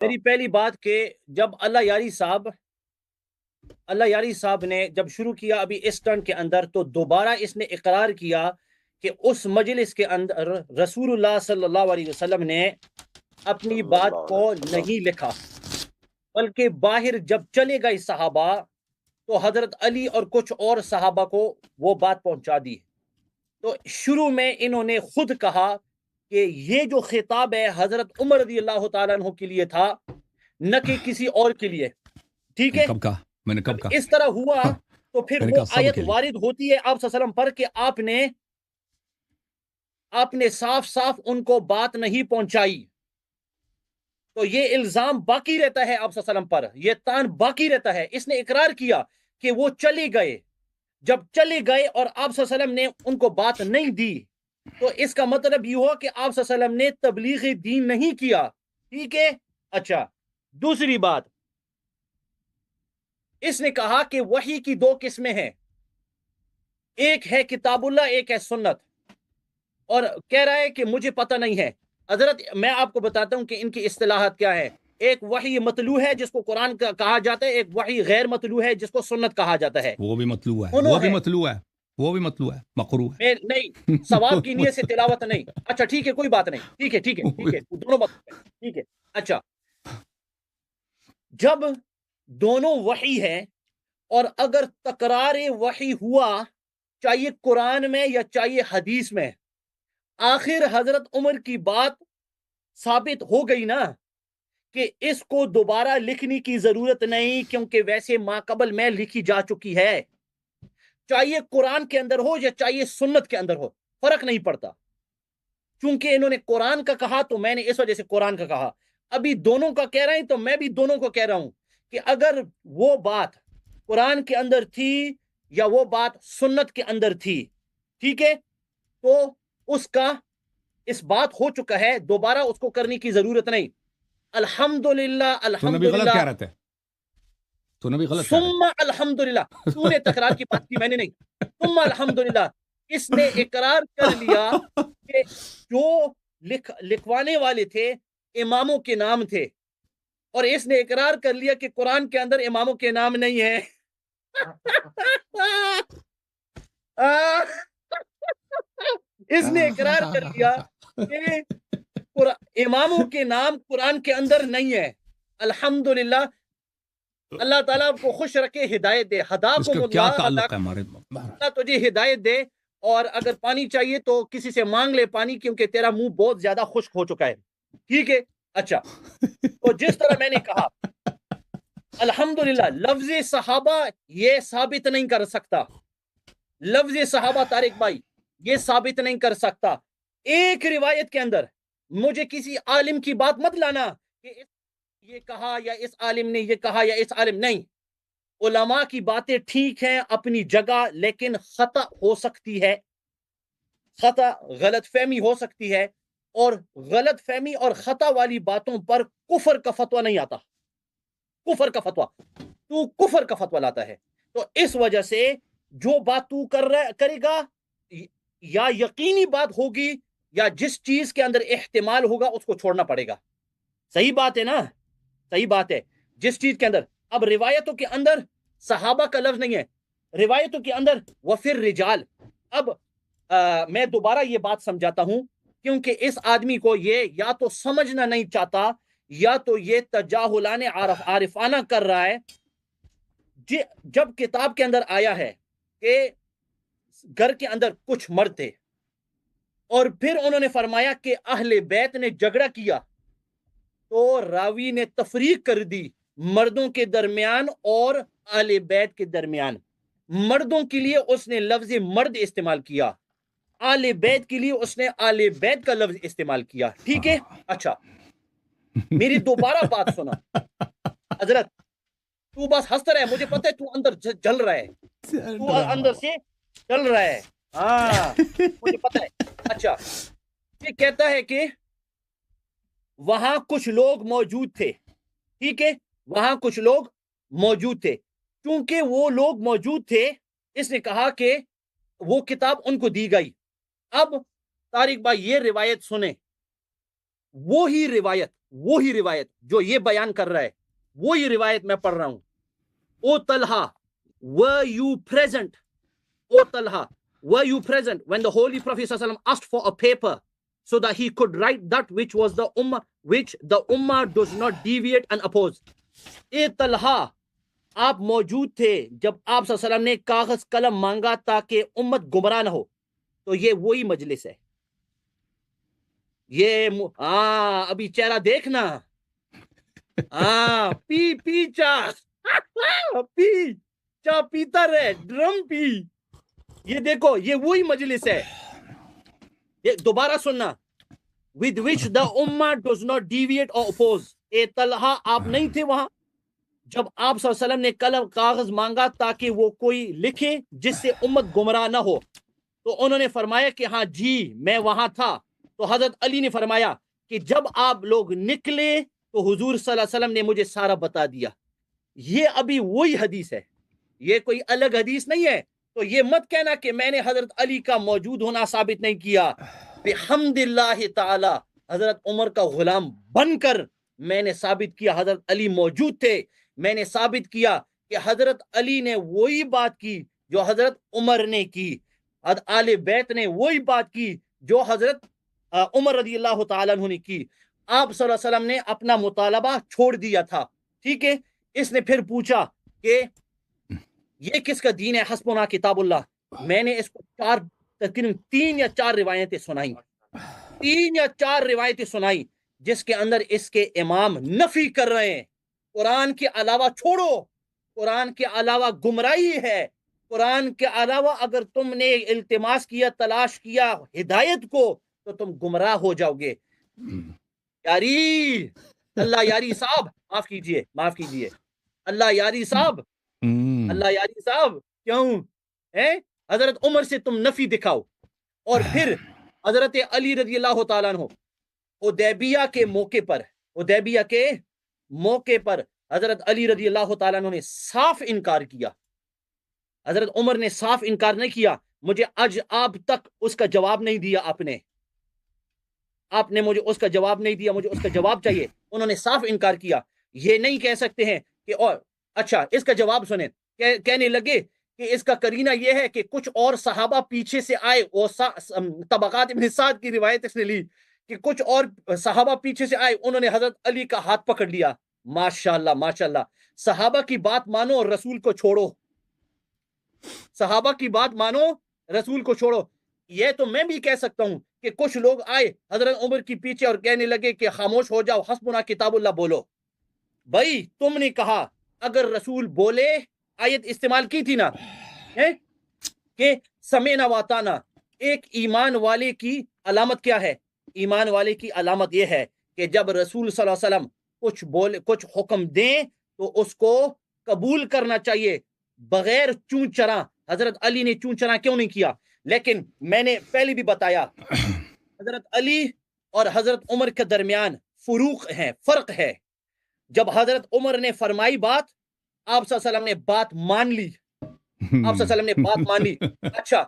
میری پہلی بات کہ جب اللہ یاری صاحب نے جب شروع کیا ابھی اس ٹرن کے اندر، تو دوبارہ اس نے اقرار کیا کہ اس مجلس کے اندر رسول اللہ صلی اللہ علیہ وسلم نے اپنی بات کو نہیں لکھا، بلکہ باہر جب چلے گئے صحابہ تو حضرت علی اور کچھ اور صحابہ کو وہ بات پہنچا دی۔ تو شروع میں انہوں نے خود کہا کہ یہ جو خطاب ہے حضرت عمر رضی اللہ تعالیٰ عنہ کے لیے تھا، نہ کہ کسی اور کے لیے، ٹھیک ہے؟ میں نے کب کہا اس طرح ہوا تو پھر وہ آیت وارد ہوتی ہے آپ صلی اللہ علیہ وسلم پر کہ آپ نے صاف صاف ان کو بات نہیں پہنچائی، تو یہ الزام باقی رہتا ہے آپ صلی اللہ علیہ وسلم پر، یہ تان باقی رہتا ہے۔ اس نے اقرار کیا کہ وہ چلے گئے، جب چلے گئے اور آپ صلی اللہ علیہ وسلم نے ان کو بات نہیں دی، تو اس کا مطلب یہ ہوا کہ آپ صلی اللہ علیہ وسلم نے تبلیغ دین نہیں کیا، ٹھیک ہے؟ اچھا، دوسری بات، اس نے کہا کہ وحی کی دو قسمیں ہیں، ایک ہے کتاب اللہ، ایک ہے سنت، اور کہہ رہا ہے کہ مجھے پتہ نہیں ہے۔ حضرت میں آپ کو بتاتا ہوں کہ ان کی اصطلاحات کیا ہے۔ ایک وحی مطلوع ہے جس کو قرآن کہا جاتا ہے، ایک وحی غیر مطلوع ہے جس کو سنت کہا جاتا ہے۔ وہ بھی مطلوع ہے، وہ بھی مطلوع ہے، مقروء ہے، نہیں، ثواب کی نیت سے تلاوت نہیں۔ اچھا ٹھیک ہے، کوئی بات نہیں، ٹھیک ہے، دونوں مطلوب ہے، ٹھیک ہے۔ اچھا، جب دونوں وحی ہے اور اگر تکرار وحی ہوا، چاہیے قرآن میں یا چاہیے حدیث میں، آخر حضرت عمر کی بات ثابت ہو گئی نا کہ اس کو دوبارہ لکھنے کی ضرورت نہیں، کیونکہ ویسے ماقبل میں لکھی جا چکی ہے، چاہیے قرآن کے اندر ہو یا چاہیے سنت کے اندر ہو، فرق نہیں پڑتا۔ چونکہ انہوں نے قرآن کا کہا تو میں نے اس وجہ سے قرآن کا کہا، ابھی دونوں کا کہہ رہے ہیں تو میں بھی دونوں کو کہہ رہا ہوں کہ اگر وہ بات قرآن کے اندر تھی یا وہ بات سنت کے اندر تھی، ٹھیک ہے، تو اس بات ہو چکا ہے، دوبارہ اس کو کرنے کی ضرورت نہیں۔ الحمدللہ الحمدللہ ثم الحمدللہ، تو نے تکرار کی بات کی، میں نے نہیں۔ ثم الحمدللہ، اس نے اقرار کر لیا کہ جو لکھوانے والے تھے اماموں کے نام تھے، اور اس نے اقرار کر لیا کہ قرآن کے اندر اماموں کے نام نہیں ہے۔ اس نے اقرار کر لیا کہ اماموں کے نام قرآن کے اندر نہیں ہے۔ الحمدللہ، اللہ تعالیٰ آپ کو خوش رکھے، ہدایت دے، ہداکم اللہ تجھے ہدایت دے، اور اگر پانی چاہیے تو کسی سے مانگ لے پانی، کیونکہ تیرا منہ بہت زیادہ خشک ہو چکا ہے، ٹھیک ہے؟ اچھا، تو جس طرح میں نے کہا الحمدللہ، لفظ صحابہ یہ ثابت نہیں کر سکتا، لفظ صحابہ طارق بھائی یہ ثابت نہیں کر سکتا۔ ایک روایت کے اندر مجھے کسی عالم کی بات مت لانا کہ یہ کہا یا اس عالم نے یہ کہا یا اس عالم، نہیں، علماء کی باتیں ٹھیک ہیں اپنی جگہ، لیکن خطا ہو سکتی ہے، خطا غلط فہمی ہو سکتی ہے، اور غلط فہمی اور خطا والی باتوں پر کفر کا فتویٰ نہیں آتا، کفر کا فتویٰ، تو کفر کا فتویٰ لاتا ہے۔ تو اس وجہ سے جو بات تو کرے گا یا یقینی بات ہوگی یا جس چیز کے اندر احتمال ہوگا اس کو چھوڑنا پڑے گا۔ صحیح بات ہے نا؟ صحیح بات ہے۔ جس چیز کے اندر، اب روایتوں کے اندر صحابہ کا لفظ نہیں ہے، روایتوں کے اندر وفر رجال۔ اب میں دوبارہ یہ بات سمجھاتا ہوں، کیونکہ اس آدمی کو یہ یا تو سمجھنا نہیں چاہتا یا تو یہ تجاہلانہ عارفانہ کر رہا ہے۔ جب کتاب کے اندر آیا ہے کہ گھر کے اندر کچھ مرد تھے اور پھر انہوں نے فرمایا کہ اہل بیت نے جھگڑا کیا، تو راوی نے تفریق کر دی مردوں کے درمیان اور اہل بیت کے درمیان۔ مردوں کے لیے اس نے لفظ مرد استعمال کیا، اہل بیت کے لیے اس نے اہل بیت کا لفظ استعمال کیا، ٹھیک ہے؟ اچھا، میری دوبارہ بات سنا حضرت، تو بس ہنستا رہے، مجھے پتہ ہے تو اندر جل رہا ہے، تو اندر سے چل رہا ہے، ہاں مجھے پتہ ہے۔ اچھا، یہ کہتا ہے کہ وہاں کچھ لوگ موجود تھے، ٹھیک ہے، وہاں کچھ لوگ موجود تھے، چونکہ وہ لوگ موجود تھے اس نے کہا کہ وہ کتاب ان کو دی گئی۔ اب طارق بھائی یہ روایت سنیں، وہی روایت وہی روایت جو یہ بیان کر رہا ہے, وہی روایت میں پڑھ رہا ہوں. او Talha, were you present? O Talha, were you present when the Holy Prophet ﷺ asked for a paper so that he could write that which was the ummah, which the ummah does not deviate and oppose? اے طلحہ, آپ موجود تھے جب آپ صلی اللہ علیہ وسلم نے کاغذ قلم مانگا تاکہ امت گمراہ نہ ہو. تو یہ وہی مجلس ہے. یہ ابھی چہرہ دیکھنا. پی چاہ پی چاہ پیتا رہے, ڈرم پی. یہ دیکھو, یہ وہی مجلس ہے. یہ دوبارہ سننا, with which the ummah does not deviate or oppose. اے طلحہ, آپ نہیں تھے وہاں جب آپ صلی اللہ علیہ وسلم نے قلم کاغذ مانگا تاکہ وہ کوئی لکھے جس سے امت گمراہ نہ ہو. تو انہوں نے فرمایا کہ ہاں جی میں وہاں تھا. تو حضرت علی نے فرمایا کہ جب آپ لوگ نکلے تو حضور صلی اللہ علیہ وسلم نے مجھے سارا بتا دیا. یہ ابھی وہی حدیث ہے, یہ کوئی الگ حدیث نہیں ہے. تو یہ مت کہنا کہ میں نے حضرت علی کا موجود ہونا ثابت نہیں کیا. بحمد اللہ تعالی حضرت عمر کا غلام بن کر میں نے ثابت کیا حضرت علی موجود تھے. میں نے ثابت کیا کہ حضرت علی نے وہی بات کی جو حضرت عمر نے کی. آل بیت نے وہی بات کی جو حضرت عمر رضی اللہ تعالیٰ عنہ نے کی. آپ صلی اللہ علیہ وسلم نے اپنا مطالبہ چھوڑ دیا تھا. ٹھیک ہے. اس نے پھر پوچھا کہ یہ کس کا دین ہے؟ حسبنا کتاب اللہ. میں نے اس کو تقریباً 3 یا 4 روایتیں سنائی, 3 یا 4 روایتیں سنائی جس کے اندر اس کے امام نفی کر رہے ہیں. قرآن کے علاوہ چھوڑو, قرآن کے علاوہ گمراہی ہے. قرآن کے علاوہ اگر تم نے التماس کیا, تلاش کیا ہدایت کو, تو تم گمراہ ہو جاؤ گے. یاری اللہ یاری صاحب, معاف کیجئے اللہ یاری صاحب, اللہ یاری صاحب کیوں حضرت عمر سے تم نفی دکھاؤ. اور پھر حضرت علی رضی اللہ تعالیٰ عنہ حدیبیہ کے موقع پر حضرت علی رضی اللہ تعالیٰ عنہ نے صاف انکار کیا. حضرت عمر نے صاف انکار نہیں کیا. مجھے آج آپ تک اس کا جواب نہیں دیا. آپ نے مجھے اس کا جواب نہیں دیا, مجھے اس کا جواب چاہیے. انہوں نے صاف انکار کیا. یہ نہیں کہہ سکتے ہیں کہ اور اچھا اس کا جواب سنیں. کہنے لگے کہ اس کا قرینہ یہ ہے کہ کچھ اور صحابہ پیچھے سے آئے. وہ طبقات ابن سعد کی روایت اس نے لی کہ کچھ اور صحابہ پیچھے سے آئے, انہوں نے حضرت علی کا ہاتھ پکڑ لیا. ماشاءاللہ ماشاءاللہ. صحابہ کی بات مانو اور رسول کو چھوڑو. صحابہ کی بات مانو, رسول کو چھوڑو. یہ تو میں بھی کہہ سکتا ہوں کہ کچھ لوگ آئے حضرت عمر کی پیچھے اور کہنے لگے کہ خاموش ہو جاؤ, حسبنا کتاب اللہ بولو. بھائی تم نے کہا اگر رسول بولے, آیت استعمال کی تھی نا کہ سمعنا واطعنا. ایک ایمان والے کی علامت کیا ہے؟ ایمان والے کی علامت یہ ہے کہ جب رسول صلی اللہ علیہ وسلم کچھ حکم دیں تو اس کو قبول کرنا چاہیے بغیر چون چرا. حضرت علی نے چون چرا کیوں نہیں کیا؟ لیکن میں نے پہلے بھی بتایا حضرت علی اور حضرت عمر کے درمیان فرق ہے. جب حضرت عمر نے فرمائی بات, آپ صلی اللہ علیہ وسلم نے بات مان لی. آپ صلی اللہ علیہ وسلم نے بات مان لی. اچھا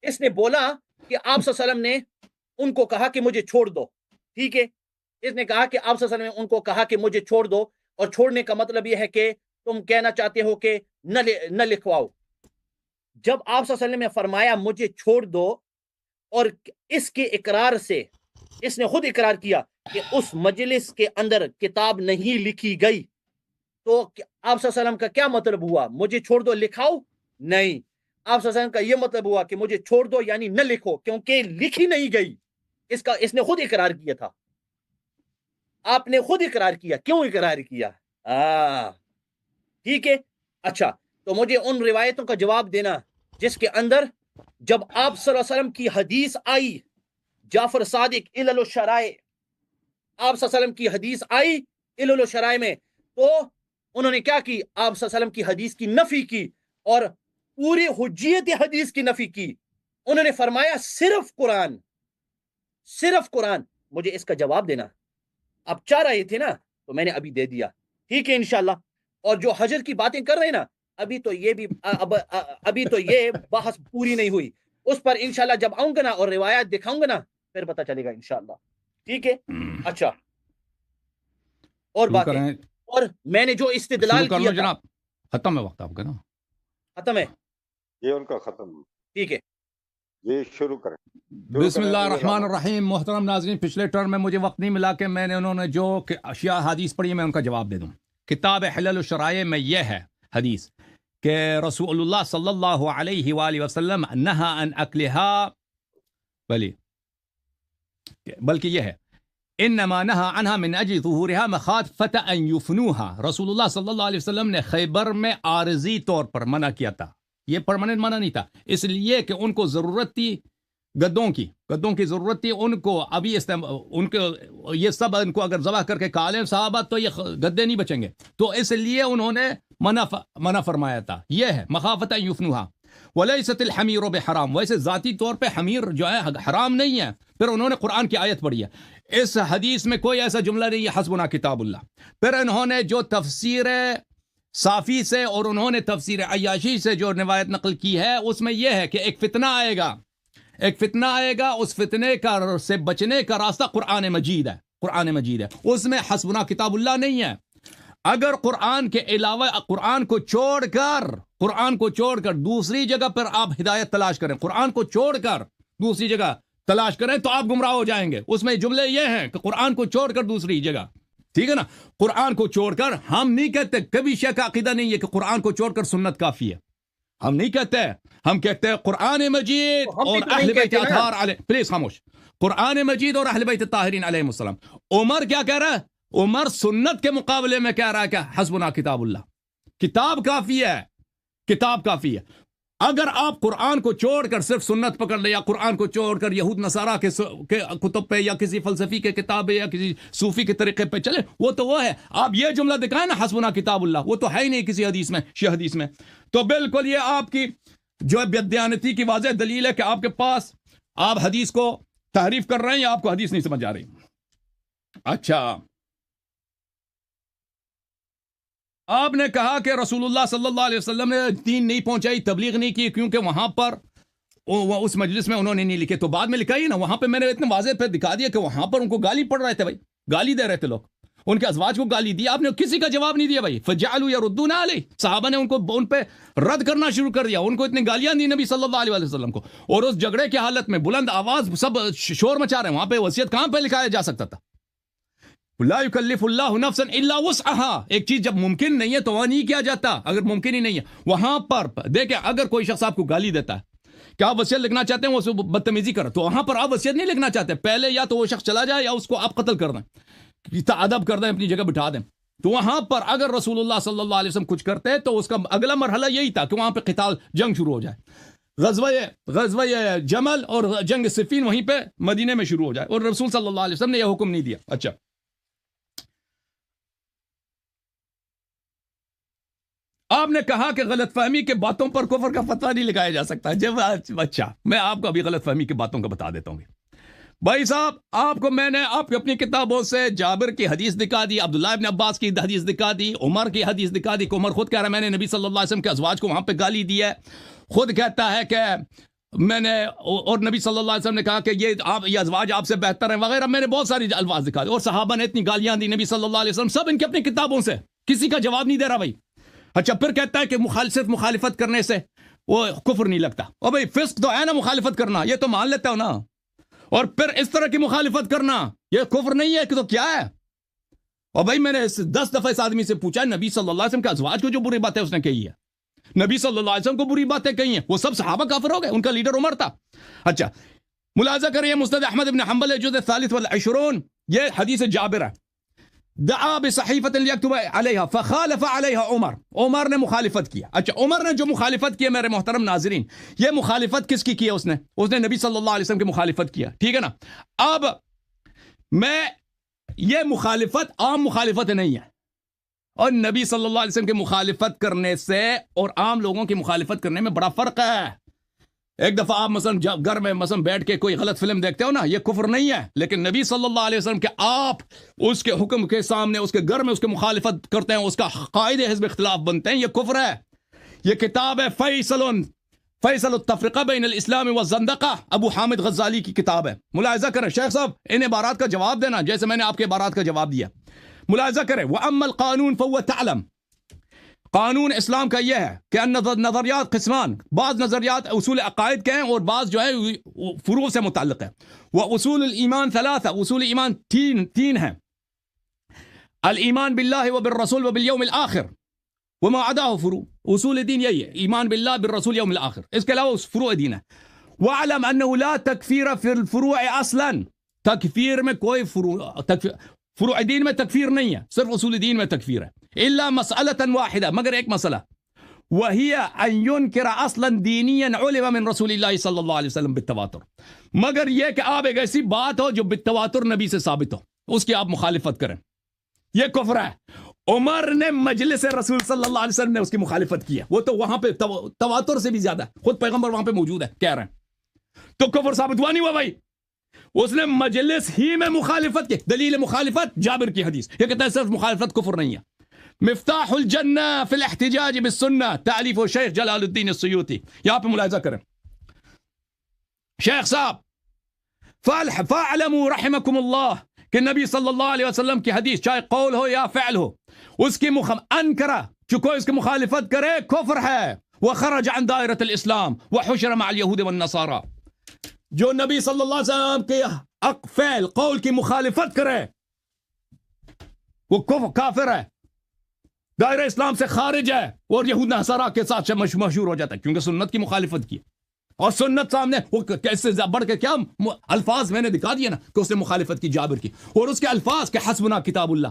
اس نے بولا کہ آپ صلی اللہ علیہ وسلم نے ان کو کہا کہ مجھے چھوڑ دو. ٹھیک ہے. اس نے کہا کہ آپ صلی اللہ علیہ وسلم نے ان کو کہا کہ مجھے چھوڑ دو, اور چھوڑنے کا مطلب یہ ہے کہ تم کہنا چاہتے ہو کہ نہ لکھواؤ. جب آپ صلی اللہ علیہ وسلم نے فرمایا مجھے چھوڑ دو, اور اس کے اقرار سے اس نے خود اقرار کیا کہ اس مجلس کے اندر کتاب نہیں لکھی گئی, تو آپ صلی اللہ علیہ وسلم کا کیا مطلب ہوا؟ مجھے چھوڑ دو لکھاؤ؟ نہیں. آپ صلی اللہ علیہ وسلم کا یہ مطلب ہوا کہ مجھے چھوڑ دو یعنی نہ لکھو, کیونکہ لکھی نہیں گئی. اس نے خود اقرار کیا تھا. آپ نے خود اقرار کیا. کیوں اقرار کیا؟ ٹھیک ہے. اچھا تو مجھے ان روایتوں کا جواب دینا جس کے اندر جب آپ صلی اللہ علیہ وسلم کی حدیث آئی, جعفر صادق علل الشرائع, آپ صلی اللہ علیہ وسلم کی حدیث آئی علل الشرائع میں, تو انہوں نے کیا کی؟ آپ صلی اللہ علیہ وسلم کی حدیث کی نفی کی اور پوری حجیت حدیث کی نفی کی. انہوں نے فرمایا صرف قرآن. مجھے اس کا جواب دینا. اب چاہ رہے تھے نا, تو میں نے ابھی دے دیا. ٹھیک ہے انشاءاللہ. اور جو حجر کی باتیں کر رہے ہیں نا, ابھی تو یہ بحث پوری نہیں ہوئی. اس پر انشاءاللہ جب آؤں گا نا اور روایات دکھاؤں گا نا, پھر پتہ چلے گا انشاءاللہ. ٹھیک ہے. اچھا اور شروع باتیں. کریں. اور میں نے جو استدلال شروع کر کیا لو تھا. جناب. ختم ہے وقت آپ کا نا. ختم ہے. یہ ان کا ختم. ٹھیک ہے. یہ شروع کریں. بسم اللہ الرحمن الرحیم. محترم ناظرین، پچھلے ٹرم میں مجھے وقت نہیں ملا کہ میں نے انہوں نے جو اشیاء حدیث پڑھی میں ان کا جواب دے دوں. کتاب حلل الشرائع میں یہ ہے حدیث کہ رسول اللہ صلی اللہ علیہ وآلہ وسلم نہا عن اکلہا، بلکہ یہ ہے انما نہا عنہا من اجل ظہورها مخافۃ ان یفنوها. رسول اللہ صلی اللہ علیہ وسلم نے خیبر میں عارضی طور پر منع کیا تھا. یہ پرماننٹ منع نہیں تھا، اس لیے کہ ان کو ضرورت تھی گدوں کی ضرورت تھی ان کو. ابھی ان کو یہ سب ان کو اگر ذبح کر کے کھا لیں صحابہ تو یہ گدے نہیں بچیں گے، تو اس لیے انہوں نے منع فرمایا تھا. یہ ہے مخافۃ ان یفنوها. ولیست الحمیر بحرام، ویسے ذاتی طور پہ حمیر جو ہے حرام نہیں ہے. پھر انہوں نے قرآن کی آیت پڑھی ہے، اس حدیث میں کوئی ایسا جملہ نہیں ہے حسبنا کتاب اللہ. پھر انہوں نے جو تفسیر صافی سے اور انہوں نے تفسیر عیاشی سے جو روایت نقل کی ہے اس میں یہ ہے کہ ایک فتنہ آئے گا، اس فتنے کا سے بچنے کا راستہ قرآن مجید ہے. اس میں حسبنا کتاب اللہ نہیں ہے. اگر قرآن کے علاوہ قرآن کو چھوڑ کر دوسری جگہ پر آپ ہدایت تلاش کریں، قرآن کو چھوڑ کر دوسری جگہ تلاش کریں تو آپ گمراہ ہو جائیں گے. اس میں جملے یہ ہیں کہ قرآن کو چھوڑ کر دوسری جگہ، ٹھیک ہے نا. قرآن کو چھوڑ کر ہم نہیں کہتے، کبھی شیعہ کا عقیدہ نہیں ہے کہ قرآن کو چھوڑ کر سنت کافی ہے. ہم نہیں کہتے، ہم کہتے ہیں قرآن مجید اور اہل بیت اطہار علیہ. پلیز خاموش. قرآن مجید اور اہل بیت الطاہرین علیہ السلام. عمر کیا کہہ رہا ہے؟ عمر سنت کے مقابلے میں کہہ رہا ہے کہ حسبنا کتاب اللہ، کتاب کافی ہے. اگر آپ قرآن کو چھوڑ کر صرف سنت پکڑ لیں، یا قرآن کو چھوڑ کر یہود نصارہ کے کتب پہ یا کسی فلسفی کے کتاب یا کسی صوفی کے طریقے پہ چلے، وہ تو وہ ہے. آپ یہ جملہ دکھائیں نا حسبنا کتاب اللہ، وہ تو ہے ہی نہیں کسی حدیث میں، شیعہ حدیث میں. تو بالکل یہ آپ کی جو ہے بدیانتی کی واضح دلیل ہے کہ آپ کے پاس آپ حدیث کو تحریف کر رہے ہیں یا آپ کو حدیث نہیں سمجھ آ رہی. اچھا، آپ نے کہا کہ رسول اللہ صلی اللہ علیہ وسلم نے دین نہیں پہنچائی، تبلیغ نہیں کی، کیونکہ وہاں پر اس مجلس میں انہوں نے نہیں لکھے. تو بعد میں لکھا ہی نا، وہاں پہ میں نے اتنے واضح پہ دکھا دیا کہ وہاں پر ان کو گالی پڑ رہے تھے، بھائی گالی دے رہے تھے لوگ، ان کے ازواج کو گالی دی. آپ نے کسی کا جواب نہیں دیا بھائی. فجعلوا يردون علیہ، صحابہ نے ان پہ رد کرنا شروع کر دیا. ان کو اتنی گالیاں دی نبی صلی اللہ علیہ وسلم کو، اور اس جھگڑے کی حالت میں بلند آواز سب شور مچا رہے ہیں. وہاں پہ وصیت کہاں پہ لکھایا جا سکتا تھا؟ لا یکلف اللہ نفسا الا وسعها. ایک چیز جب ممکن نہیں ہے تو وہ نہیں کیا جاتا. اگر ممکن ہی نہیں ہے، وہاں پر دیکھیں اگر کوئی شخص آپ کو گالی دیتا ہے کہ آپ وصیت لکھنا چاہتے ہیں، وہ بدتمیزی کر، تو وہاں پر آپ وصیت نہیں لکھنا چاہتے. پہلے یا تو وہ شخص چلا جائے یا اس کو آپ قتل کر دیں، ادب کر دیں، اپنی جگہ بٹھا دیں. تو وہاں پر اگر رسول اللہ صلی اللہ علیہ وسلم کچھ کرتے تو اس کا اگلا مرحلہ یہی تھا کہ وہاں پہ قتال، جنگ شروع ہو جائے. غزوہ جمل اور جنگ صفین وہیں پہ مدینے میں شروع ہو جائے، اور رسول صلی اللہ علیہ وسلم نے یہ حکم نہیں دیا. اچھا، آپ نے کہا کہ غلط فہمی کے باتوں پر کفر کا فتویٰ نہیں لگایا جا سکتا. اچھا، میں آپ کو ابھی غلط فہمی کی باتوں کا بتا دیتا ہوں. بھائی صاحب، آپ کو میں نے آپ کی اپنی کتابوں سے جابر کی حدیث دکھا دی، عبداللہ ابن عباس کی حدیث دکھا دی، عمر کی حدیث دکھا دی کہ عمر خود کہہ رہا ہے میں نے نبی صلی اللہ علیہ وسلم کے ازواج کو وہاں پہ گالی دی ہے. خود کہتا ہے کہ میں نے، اور نبی صلی اللہ علیہ وسلم نے کہا کہ یہ ازواج آپ سے بہتر ہیں وغیرہ. میں نے بہت ساری الفاظ دکھا دی، اور صحابہ نے اتنی گالیاں دی نبی صلی اللہ علیہ وسلم، سب ان کی اپنی کتابوں سے. کسی کا جواب نہیں دے رہا بھائی. اچھا، پھر کہتا ہے کہ صرف مخالفت کرنے سے وہ کفر نہیں لگتا. اور بھائی فسق تو ہے نا مخالفت کرنا، یہ تو مان لیتا ہو نا. اور پھر اس طرح کی مخالفت کرنا یہ کفر نہیں ہے کہ تو کیا ہے؟ اور بھائی میں نے 10 دفعہ اس آدمی سے پوچھا، نبی صلی اللہ علیہ وسلم کے ازواج کو جو بری باتیں اس نے کہی ہے، نبی صلی اللہ علیہ وسلم کو بری باتیں کہی ہیں، وہ سب صحابہ کافر ہو گئے، ان کا لیڈر عمر تھا. اچھا، ملاحظہ کریے مسند احمد بن حنبل جزء 43 یہ حدیث جابر ہے. دعا بصحیفۃ لیکتب علیہا فخالف علیہا عمر نے مخالفت کیا. اچھا، عمر نے جو مخالفت کی ہے میرے محترم ناظرین، یہ مخالفت کس کی ہے؟ اس نے نبی صلی اللہ علیہ وسلم کی مخالفت کیا، ٹھیک ہے نا. اب میں یہ مخالفت عام مخالفت نہیں ہے، اور نبی صلی اللہ علیہ وسلم کی مخالفت کرنے سے اور عام لوگوں کی مخالفت کرنے میں بڑا فرق ہے. ایک دفعہ آپ مثلا گھر میں مثلا بیٹھ کے کوئی غلط فلم دیکھتے ہو نا، یہ کفر نہیں ہے. لیکن نبی صلی اللہ علیہ وسلم کے آپ اس کے حکم کے سامنے اس کے گھر میں اس کے مخالفت کرتے ہیں، اس کا قائد حزب اختلاف بنتے ہیں، یہ کفر ہے. یہ کتاب ہے فیصل التفرقہ بین الاسلام والزندقہ، ابو حامد غزالی کی کتاب ہے. ملاحظہ کریں شیخ صاحب، ان عبارات کا جواب دینا جیسے میں نے آپ کے عبارات کا جواب دیا. ملاحظہ کریں وَأَمَّا الْقَانُونُ فَهُوَ تَعْلَمْ قانون اسلام کا یہ ہے کہ نظریات قسمان بعض نظریات اصول عقائد کے ہیں اور بعض جو ہے فروع سے متعلق ہے وَأُصُولُ الْإِيمَانِ ثَلَاثَةٌ اصول ایمان تین ہیں الایمان باللہ وبالرسول وبالیوم الآخر وما عداه فروع اصول دین یہی ہے ایمان باللہ بالرسول یوم الآخر اس کے علاوہ فروع دین ہے وَاعْلَمْ أَنَّهُ لَا تَكْفِيرَ فِي الْفُرُوعِ أَصْلًا تکفیر میں کوئی فروع دین میں تکفیر نہیں ہے صرف اصول دین میں تکفیر ہے الا مسألة واحدہ مگر ایک مسئلہ وَهِيَ أَن يُنْكِرَ أَصْلًا دِينِيًا عُلِمَ مِن رسول اللہ صلی اللہ علیہ وسلم بالتواتر مگر یہ کہ آپ ایک ایسی بات ہو جو بالتواتر نبی سے ثابت ہو اس کی آپ مخالفت کریں یہ کفر ہے عمر نے مجلس رسول صلی اللہ علیہ وسلم نے اس کی مخالفت کی ہے وہ تو وہاں پہ تواتر سے بھی زیادہ ہے خود پیغمبر وہاں پہ موجود ہے کہہ رہے ہیں تو کفر ثابت ہوا نہیں ہوا بھائی اس نے مجلس ہی میں مخالفت کی دلیل مخالفت جابر کی حدیث یہ کہتا ہے صرف مخالفت کفر نہیں ہے مفتاح الجنہ فی الاحتجاج بالسنہ تالیف و شیخ جلال الدین السیوطی یہاں پہ ملاحظہ کریں شیخ صاحب فاعلموا رحمکم اللہ کہ نبی صلی اللہ علیہ وسلم کی حدیث چاہے قول ہو یا فعل ہو اس کی انکرہ جو کوئی اس کی مخالفت کرے کفر ہے وخرج عن دائرۃ الاسلام وحشر مع اليہود والنصارى جو نبی صلی اللہ علیہ وسلم کے فعل قول کی مخالفت کرے وہ کافر ہے دائرہ اسلام سے خارج ہے اور یہود نصارہ کے ساتھ مشہور ہو جاتا ہے کیونکہ سنت کی مخالفت کی اور سنت سامنے وہ کیسے بڑھ کے کیا الفاظ میں نے دکھا دیا نا کہ اس نے مخالفت کی جابر کی اور اس کے الفاظ کہ حسبنا کتاب اللہ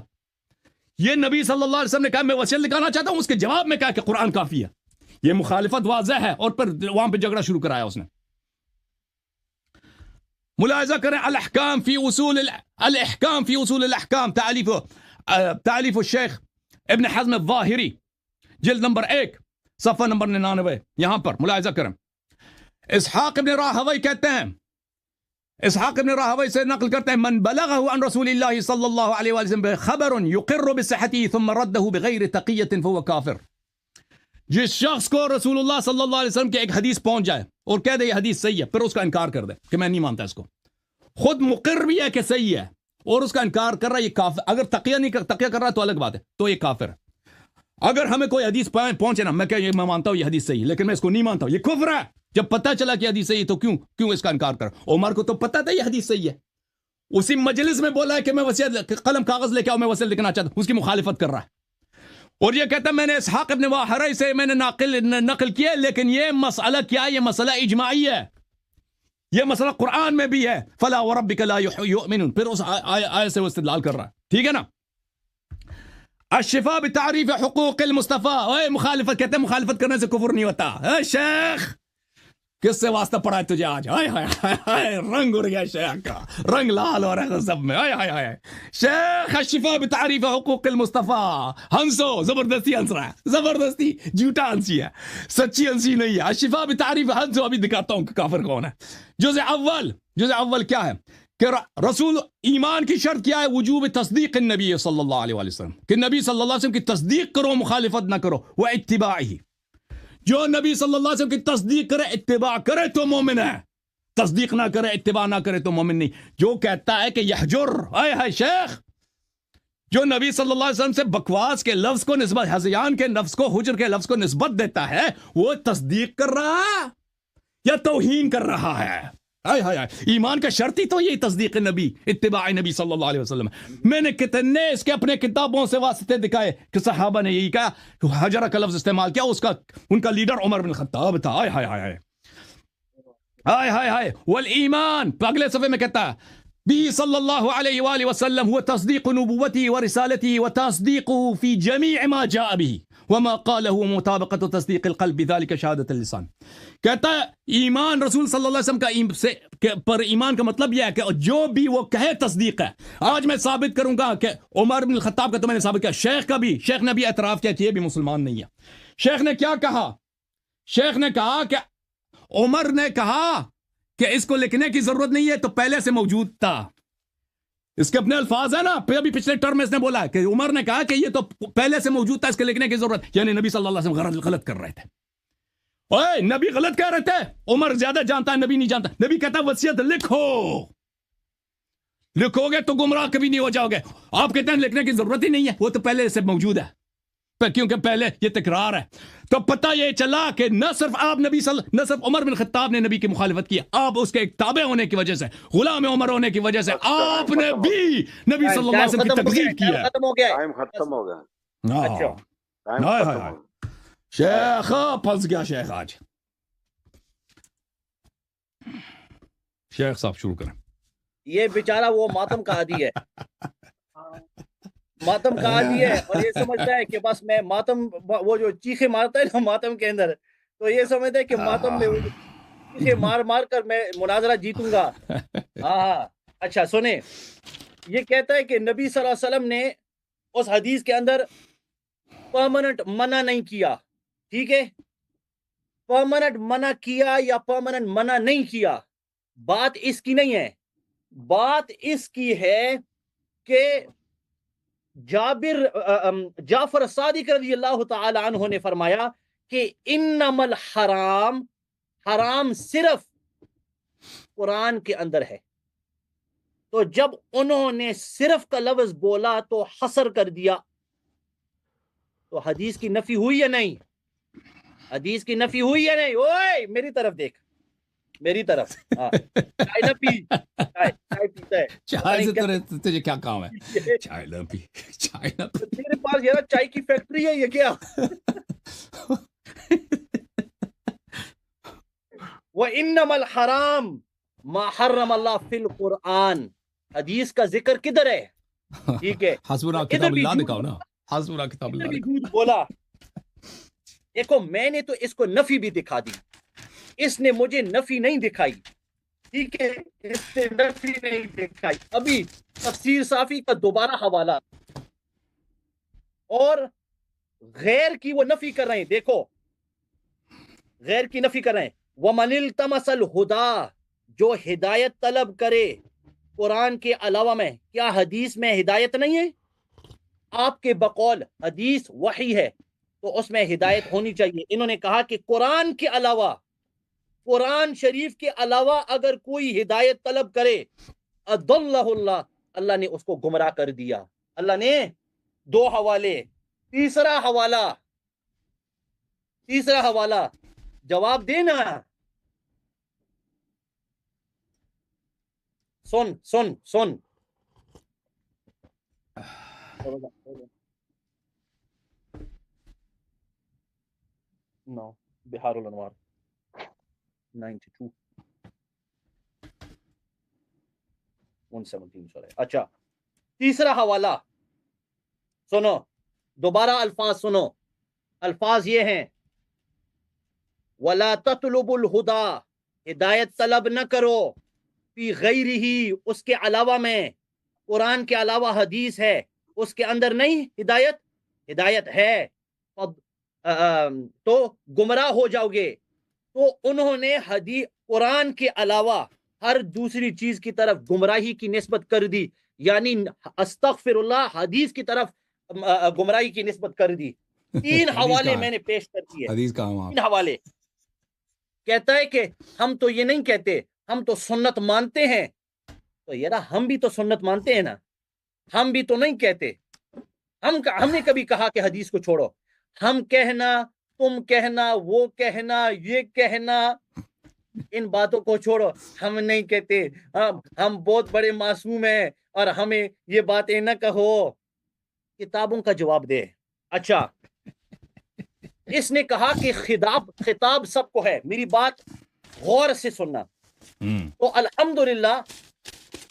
یہ نبی صلی اللہ علیہ وسلم نے کہا میں وسیلہ دکھانا چاہتا ہوں اس کے جواب میں کہا کہ قرآن کافی ہے یہ مخالفت واضح ہے اور پھر وہاں پہ جھگڑا شروع کرایا اس نے ملاحظہ کریں الاحکام فی اصول الاحکام تعلیف الشیخ ابن حزم الظاہری جلد نمبر 1 صفحہ نمبر 99 یہاں پر ملاحظہ کریں اسحاق ابن راہوی کہتے ہیں اسحاق ابن راہوی سے نقل کرتے ہیں من بلغه عن رسول اللہ صلی اللہ علیہ وسلم خبر يقر بصحته ثم رده بغیر تقیۃ فهو کافر جس شخص کو رسول اللہ صلی اللہ علیہ وسلم کی ایک حدیث پہنچ جائے اور کہہ دے یہ حدیث صحیح ہے پھر اس کا انکار کر دے کہ میں نہیں مانتا اس کو خود مقر بھی ہے کہ صحیح ہے اور اس کا انکار کر رہا ہے یہ کافر اگر تقیہ کر رہا ہے تو الگ بات ہے تو یہ کافر ہے اگر ہمیں کوئی حدیث پہنچے نا میں مانتا ہوں یہ حدیث صحیح لیکن میں اس کو نہیں مانتا ہوں یہ کفر ہے جب پتہ چلا کہ حدیث صحیح تو کیوں اس کا انکار کر عمر کو تو پتہ تھا یہ حدیث صحیح ہے اسی مجلس میں بولا ہے کہ میں وصیت قلم کاغذ لے کے آؤں میں وصیت لکھنا چاہتا ہوں اس کی مخالفت کر رہا ہے اور یہ کہتا ہے میں نے اسحاق ابن واہرہ سے میں نے نقل کیا لیکن یہ مسئلہ کیا ہے یہ مسئلہ اجماعی ہے یہ مسئلہ قرآن میں بھی ہے فلا وربک لا یؤمنون پھر اس آیت سے وہ استدلال کر رہا ہے ٹھیک ہے نا الشفاء بتعریف حقوق المصطفیٰ اے مخالفت کہتے ہیں مخالفت کرنے سے کفر نہیں ہوتا اے شیخ کس سے واسطہ پڑا ہے تجھے آج ہائے ہائے ہائے رنگ اڑ گیا شیخ کا رنگ لال ہو رہا ہے سب میں ہائے ہائے ہائے شیخ الشفاء بتعریف حقوق المصطفیٰ ہنسو زبردستی ہنس رہا ہے زبردستی جھوٹا ہنسی ہے سچی ہنسی نہیں ہے الشفاء بتعریف ہنسو ابھی دکھاتا ہوں کہ کافر کون ہے جزء اول کیا ہے کہ رسول ایمان کی شرط کیا ہے وجوب تصدیق النبی صلی اللہ علیہ وسلم کہ نبی صلی اللہ علیہ وسلم کی تصدیق کرو مخالفت نہ کرو وہ اتباعی جو نبی صلی اللہ علیہ وسلم کی تصدیق کرے اتباع کرے تو مومن ہے تصدیق نہ کرے اتباع نہ کرے تو مومن نہیں جو کہتا ہے کہ یحجر اے ہے شیخ جو نبی صلی اللہ علیہ وسلم سے بکواس کے لفظ کو نسبت ہذیان کے لفظ کو حجر کے لفظ کو نسبت دیتا ہے وہ تصدیق کر رہا ہے یا توہین کر رہا ہے ایمان کا شرط ہی تو یہی تصدیق نبی اتباع نبی صلی اللہ علیہ وسلم میں نے کتنے اس کے اپنے کتابوں سے واسطے دکھائے کہ صحابہ نے یہی کہا حجرہ کا لفظ استعمال کیا اس کا ان کا لیڈر عمر بن الخطاب تھا ہائے والایمان اگلے صفحے میں کہتا ہے بھی صلی اللہ علیہ وآلہ وسلم هو تصدیق نبوته ورسالته وتصدیقه في جميع ما جاء به وما قاله مطابقت تصدیق القلب بذلك شهادة اللسان کہتا ہے ایمان رسول صلی اللہ علیہ وسلم کا پر ایمان کا مطلب یہ ہے کہ جو بھی وہ کہے تصدیق ہے آج میں ثابت کروں گا کہ عمر بن الخطاب کا تو میں نے ثابت کیا شیخ نے بھی اعتراف کیا کہ یہ بھی مسلمان نہیں ہے شیخ نے کیا کہا شیخ نے کہا کہ عمر نے کہا کہ اس کو لکھنے کی ضرورت نہیں ہے تو پہلے سے موجود تھا اس کے اپنے الفاظ ہیں نا ابھی پچھلے ٹرم میں اس نے بولا کہ عمر نے کہا کہ یہ تو پہلے سے موجود تھا اس کے لکھنے کی ضرورت یعنی نبی صلی اللہ علیہ وسلم غلط کر رہے تھے اوے نبی غلط کہہ رہے تھے عمر زیادہ جانتا ہے نبی نہیں جانتا نبی کہتا وصیت لکھو لکھو گے تو گمراہ کبھی نہیں ہو جاؤ گے. آپ کہتے ہیں لکھنے کی ضرورت ہی نہیں ہے, وہ تو پہلے سے موجود ہے, کیونکہ پہلے یہ تکرار ہے. تو پتہ یہ چلا کہ نہ صرف آپ نہ صرف عمر بن خطاب نے نبی کی مخالفت کی, آپ اس کے ایک تابع ہونے کی وجہ سے, غلام عمر ہونے کی وجہ سے آپ نے بھی نبی صلی اللہ علیہ وسلم کی تکذیب کی ہے. ختم ہو گیا. ٹائم ختم ہو گیا. اچھا ٹائم ہائے ختم ہائے. ہو گیا. شیخ پھنس گیا شیخ. آج شیخ صاحب شروع کریں. یہ بیچارہ وہ ماتم کا عادی ہے, ماتم کا عادی ہے, اور یہ سمجھتا ہے کہ بس میں ماتم, وہ جو چیخے مارتا ہے نا ماتم کے اندر, تو یہ سمجھتا ہے کہ ماتم میں چیخے مار مار کر میں مناظرہ جیتوں گا. ہاں اچھا سنیں, یہ کہتا ہے کہ نبی صلی اللہ علیہ وسلم نے اس حدیث کے اندر پرماننٹ منع نہیں کیا. ٹھیک ہے, پرماننٹ منع کیا یا پرماننٹ منع نہیں کیا, بات اس کی نہیں ہے. بات اس کی ہے کہ جعفر صادق رضی اللہ تعالی عنہ نے فرمایا کہ انما الحرام, حرام صرف قرآن کے اندر ہے. تو جب انہوں نے صرف کا لفظ بولا تو حصر کر دیا, تو حدیث کی نفی ہوئی یا نہیں؟ حدیث کی نفی ہوئی یا نہیں؟ اوئے میری طرف دیکھ, میری طرف. ہاں چائے نہ پی, چائے پیتا ہے. چائے سے تجھے کیا کام ہے؟ چائے نہ پی, چائے نہ پی. میرے پاس یار چائے کی فیکٹری ہے, یہ کیا؟ وَإِنَّمَا الْحَرَامُ مَا حَرَّمَ اللَّهُ فِي الْقُرْآنِ. حدیث کا ذکر کدھر ہے؟ ٹھیک ہے, حسبنا کتاب اللہ دکھاؤ نا, حسبنا کتاب ادھر اللہ بھی دکھاؤ. جھوٹ بولا. دیکھو میں نے تو اس کو نفی بھی دکھا دی, اس نے مجھے نفی نہیں دکھائی. ٹھیک ہے, اس نے نفی نہیں دکھائی. ابھی تفسیر صافی کا دوبارہ حوالہ, اور غیر کی وہ نفی کر رہے ہیں. دیکھو غیر کی نفی کر رہے ہیں. وَمَنِ الْتَمَسَ الْهُدَى, جو ہدایت طلب کرے قرآن کے علاوہ میں, کیا حدیث میں ہدایت نہیں ہے؟ آپ کے بقول حدیث وحی ہے تو اس میں ہدایت ہونی چاہیے. انہوں نے کہا کہ قرآن کے علاوہ, قرآن شریف کے علاوہ اگر کوئی ہدایت طلب کرے, اضلہ اللہ, اللہ نے اس کو گمراہ کر دیا. اللہ نے دو حوالے. تیسرا حوالہ جواب دینا. سن نو بہار الانوار 92 117. اچھا تیسرا حوالہ سنو, دوبارہ الفاظ سنو. الفاظ یہ ہیں, وَلَا تَطْلُبُ الْهُدَى, ہدایت طلب نہ کرو, فی غیرہ, اس کے علاوہ میں. قرآن کے علاوہ حدیث ہے, اس کے اندر نہیں ہدایت ہے, تو گمراہ ہو جاؤ گے. تو انہوں نے قرآن کے علاوہ ہر دوسری چیز کی طرف گمراہی کی نسبت کر دی, یعنی استغفر اللہ, حدیث کی طرف گمراہی کی نسبت کر دی. 3 حوالے میں نے پیش کر دیے. حدیث کا 3 حوالے. کہتا ہے کہ ہم تو یہ نہیں کہتے, ہم تو سنت مانتے ہیں. تو یار ہم بھی تو سنت مانتے ہیں نا, ہم بھی تو نہیں کہتے. ہم نے کبھی کہا کہ حدیث کو چھوڑو. ہم کہنا, تم کہنا, وہ کہنا, یہ کہنا, ان باتوں کو چھوڑو. ہم نہیں کہتے, ہم بہت بڑے معصوم ہیں اور ہمیں یہ باتیں نہ کہو. کتابوں کا جواب دے. اچھا اس نے کہا کہ خطاب سب کو ہے. میری بات غور سے سننا. تو الحمدللہ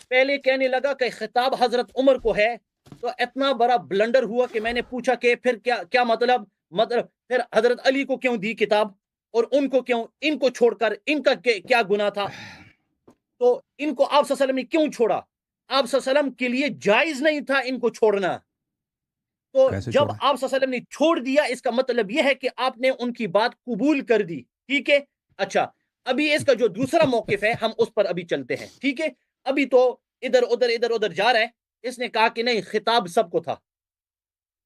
پہلے کہنے لگا کہ خطاب حضرت عمر کو ہے, تو اتنا بڑا بلنڈر ہوا کہ میں نے پوچھا کہ پھر کیا مطلب پھر حضرت علی کو کیوں دی کتاب, اور ان کو کیوں, ان کو چھوڑ کر ان کا کیا گناہ تھا؟ تو ان کو آپ صلی اللہ علیہ وسلم نے کیوں چھوڑا؟ آپ صلی اللہ علیہ وسلم کے لیے جائز نہیں تھا ان کو چھوڑنا. تو جب آپ صلی اللہ علیہ وسلم نے چھوڑ دیا, اس کا مطلب یہ ہے کہ آپ نے ان کی بات قبول کر دی. ٹھیک ہے. اچھا ابھی اس کا جو دوسرا موقف ہے ہم اس پر ابھی چلتے ہیں. ٹھیک ہے, ابھی تو ادھر ادھر جا رہا ہے. اس نے کہا کہ نہیں, خطاب سب کو تھا.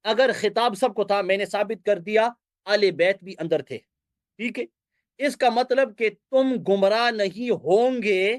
اگر خطاب سب کو تھا, میں نے ثابت کر دیا آل بیت بھی اندر تھے. ٹھیک ہے, اس کا مطلب کہ تم گمراہ نہیں ہوں گے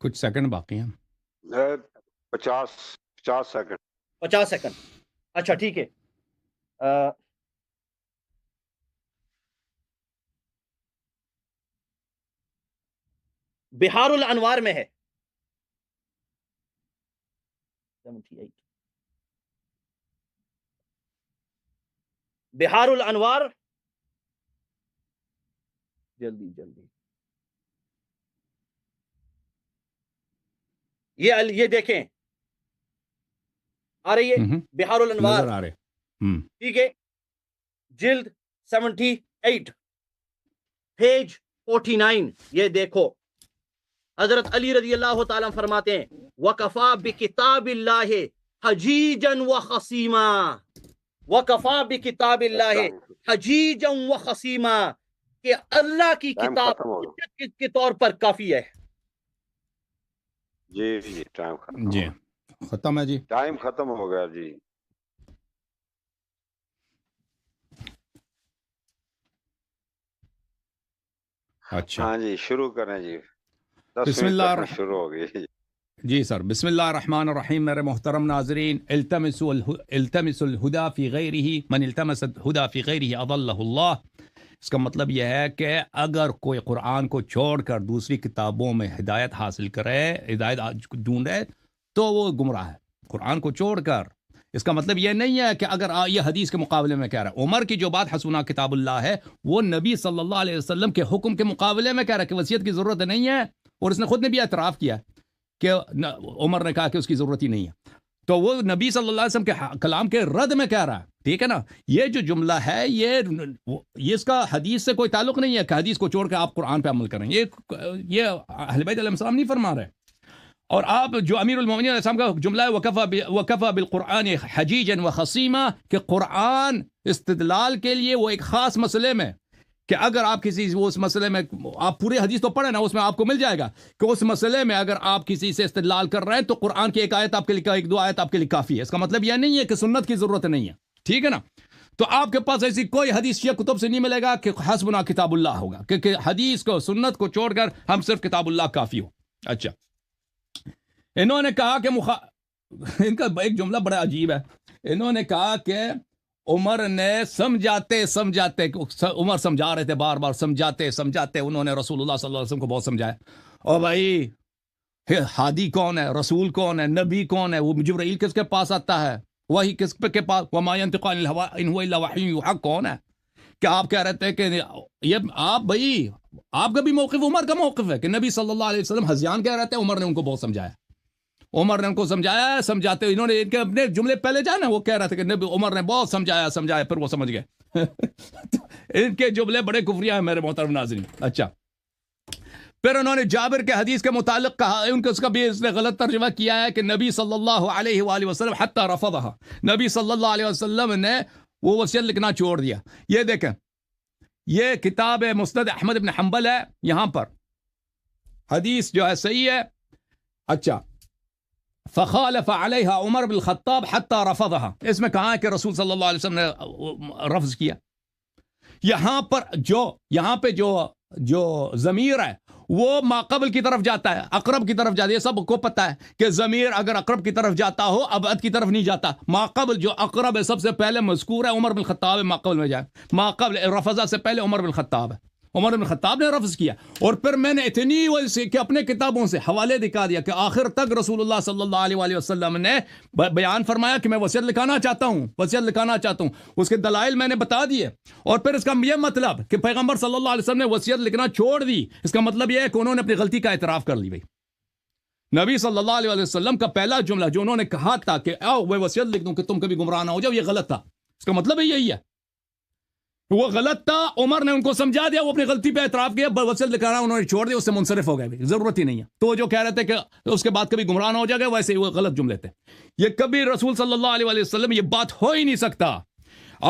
کچھ سیکنڈ باقی ہیں. 50 سیکنڈ. 50 سیکنڈ. اچھا ٹھیک ہے. بہار الانوار میں ہے. 78. بہار الانوار. جلدی جلدی. یہ دیکھیں آ رہی ہے بہار الانوار. نظر آ رہے. ٹھیک ہے. جلد 78 پیج 49. یہ دیکھو حضرت علی رضی اللہ تعالیٰ فرماتے ہیں وَكَفَى بِكِتَابِ اللَّهِ حَجِيجًا وَخَصِيمًا. وَكَفَى بِكِتَابِ اللَّهِ حَجِيجًا وَخَصِيمًا کہ اللہ کی کتاب حجت کے طور پر کافی ہے. جی ٹائم ختم. جی ختم ہے. جی ٹائم ختم ہو گیا. جی اچھا. ہاں جی شروع کریں. جی 10 بسم اللہ منٹ شروع ہو گئی. جی سر. بسم اللہ الرحمن الرحیم. میرے محترم ناظرین، التمسوا الہدی فی غیرہ من التمس الہدی فی غیرہ اضلہ اللہ. اس کا مطلب یہ ہے کہ اگر کوئی قرآن کو چھوڑ کر دوسری کتابوں میں ہدایت حاصل کرے، ہدایت ڈھونڈے، تو وہ گمراہ ہے. قرآن کو چھوڑ کر. اس کا مطلب یہ نہیں ہے کہ اگر یہ حدیث کے مقابلے میں کہہ رہا ہے. عمر کی جو بات حسبنا کتاب اللہ ہے وہ نبی صلی اللہ علیہ وسلم کے حکم کے مقابلے میں کہہ رہا ہے کہ وصیت کی ضرورت نہیں ہے. اور اس نے خود نے بھی اعتراف کیا کہ عمر نے کہا کہ اس کی ضرورت ہی نہیں ہے. تو وہ نبی صلی اللہ علیہ وسلم کے کلام کے رد میں کہہ رہا ہے. ٹھیک ہے نا. یہ جو جملہ ہے یہ اس کا حدیث سے کوئی تعلق نہیں ہے کہ حدیث کو چھوڑ کے آپ قرآن پہ عمل کریں. یہ اہل بیت علیہ السلام نہیں فرما رہے. اور آپ جو امیر المومنین علیہ السلام کا جملہ ہے وَكَفَى بِالْقُرْآنِ حَجِيجًا وَخَصِيمًا کہ قرآن استدلال کے لیے وہ ایک خاص مسئلے میں کہ اگر آپ کسی اس مسئلے میں آپ پورے حدیث تو پڑھیں نا، اس میں آپ کو مل جائے گا کہ اس مسئلے میں اگر آپ کسی سے استدلال کر رہے ہیں تو قرآن کی ایک آیت آپ کے لیے، ایک دو آیت آپ کے لیے کافی ہے. اس کا مطلب یہ نہیں ہے کہ سنت کی ضرورت نہیں ہے. ٹھیک ہے نا. تو آپ کے پاس ایسی کوئی حدیث شیعہ کتب سے نہیں ملے گا کہ حسبنا کتاب اللہ ہوگا کہ حدیث کو سنت کو چھوڑ کر ہم صرف کتاب اللہ کافی ہو. اچھا. انہوں نے کہا کہ ان کا ایک جملہ بڑا عجیب ہے. انہوں نے کہا کہ عمر نے سمجھاتے عمر سمجھا رہے تھے، بار بار سمجھاتے انہوں نے رسول اللہ صلی اللہ علیہ وسلم کو بہت سمجھایا. اور بھائی ہادی کون ہے، رسول کون ہے، نبی کون ہے، وہ جبرائیل کس کے پاس آتا ہے، وہی کس کے پاس، وما ينطق عن الهوى ان هو الا وحی یوحى کون ہے. کہ آپ کہہ رہے تھے کہ یہ آپ کا بھی موقف عمر کا موقف ہے کہ نبی صلی اللہ علیہ وسلم ہذیان کہہ رہے تھے، عمر نے ان کو بہت سمجھایا. عمر نے ان کو سمجھاتے انہوں نے ان کے اپنے جملے پہلے جانا وہ کہہ رہا تھا کہ نبی عمر نے بہت سمجھایا پھر وہ سمجھ گئے. ان کے جملے بڑے کفریہ ہیں میرے محترم ناظرین. اچھا. پھر انہوں نے جابر کے حدیث کے متعلق کہا، اس کا بھی اس نے غلط ترجمہ کیا ہے کہ نبی صلی اللہ علیہ وآلہ وسلم حتی رفضها، نبی صلی اللہ علیہ وسلم نے وہ وصیت لکھنا چھوڑ دیا. یہ دیکھیں یہ کتاب مسند احمد بن حنبل ہے، یہاں پر حدیث جو ہے صحیح ہے. اچھا. فخالف علیہ عمر بن الخطاب حتی رفضها، اس میں کہا ہے کہ رسول صلی اللہ علیہ وسلم نے رفض کیا. یہاں پہ جو ضمیر ہے وہ ماقبل کی طرف جاتا ہے، اقرب کی طرف جاتا ہے. یہ سب کو پتہ ہے کہ ضمیر اگر اقرب کی طرف جاتا ہو ابعد کی طرف نہیں جاتا. ماقبل جو اقرب ہے سب سے پہلے مذکور ہے عمر بن الخطاب ہے، ماقبل میں جائے. ماقبل رفضہ سے پہلے عمر بن الخطاب ہے، عمر بن الخطاب نے رفض کیا. اور پھر میں نے اتنی وجہ کہ اپنے کتابوں سے حوالے دکھا دیا کہ آخر تک رسول اللہ صلی اللہ علیہ وآلہ وسلم نے بیان فرمایا کہ میں وصیت لکھانا چاہتا ہوں. اس کے دلائل میں نے بتا دیے. اور پھر اس کا یہ مطلب کہ پیغمبر صلی اللہ علیہ وسلم نے وصیت لکھنا چھوڑ دی، اس کا مطلب یہ ہے کہ انہوں نے اپنی غلطی کا اعتراف کر لی. بھائی نبی صلی اللہ علیہ وآلہ وسلم کا پہلا جملہ جو انہوں نے کہا تھا کہ آؤ میں وصیت لکھ دوں کہ تم کبھی گمراہ نہ ہو جاؤ، یہ غلط تھا. اس کا مطلب یہی ہے وہ غلط تھا. عمر نے ان کو سمجھا دیا، وہ اپنی غلطی پہ اعتراف کیا، وصیت لکھانا انہوں نے چھوڑ دیا، اس سے منصرف ہو گئے، ضرورت ہی نہیں ہے. تو جو کہہ رہے تھے کہ اس کے بعد کبھی گمراہ نہ ہو جائے گا، ویسے وہ غلط جملے تھے. یہ کبھی رسول صلی اللہ علیہ وآلہ وسلم یہ بات ہو ہی نہیں سکتا.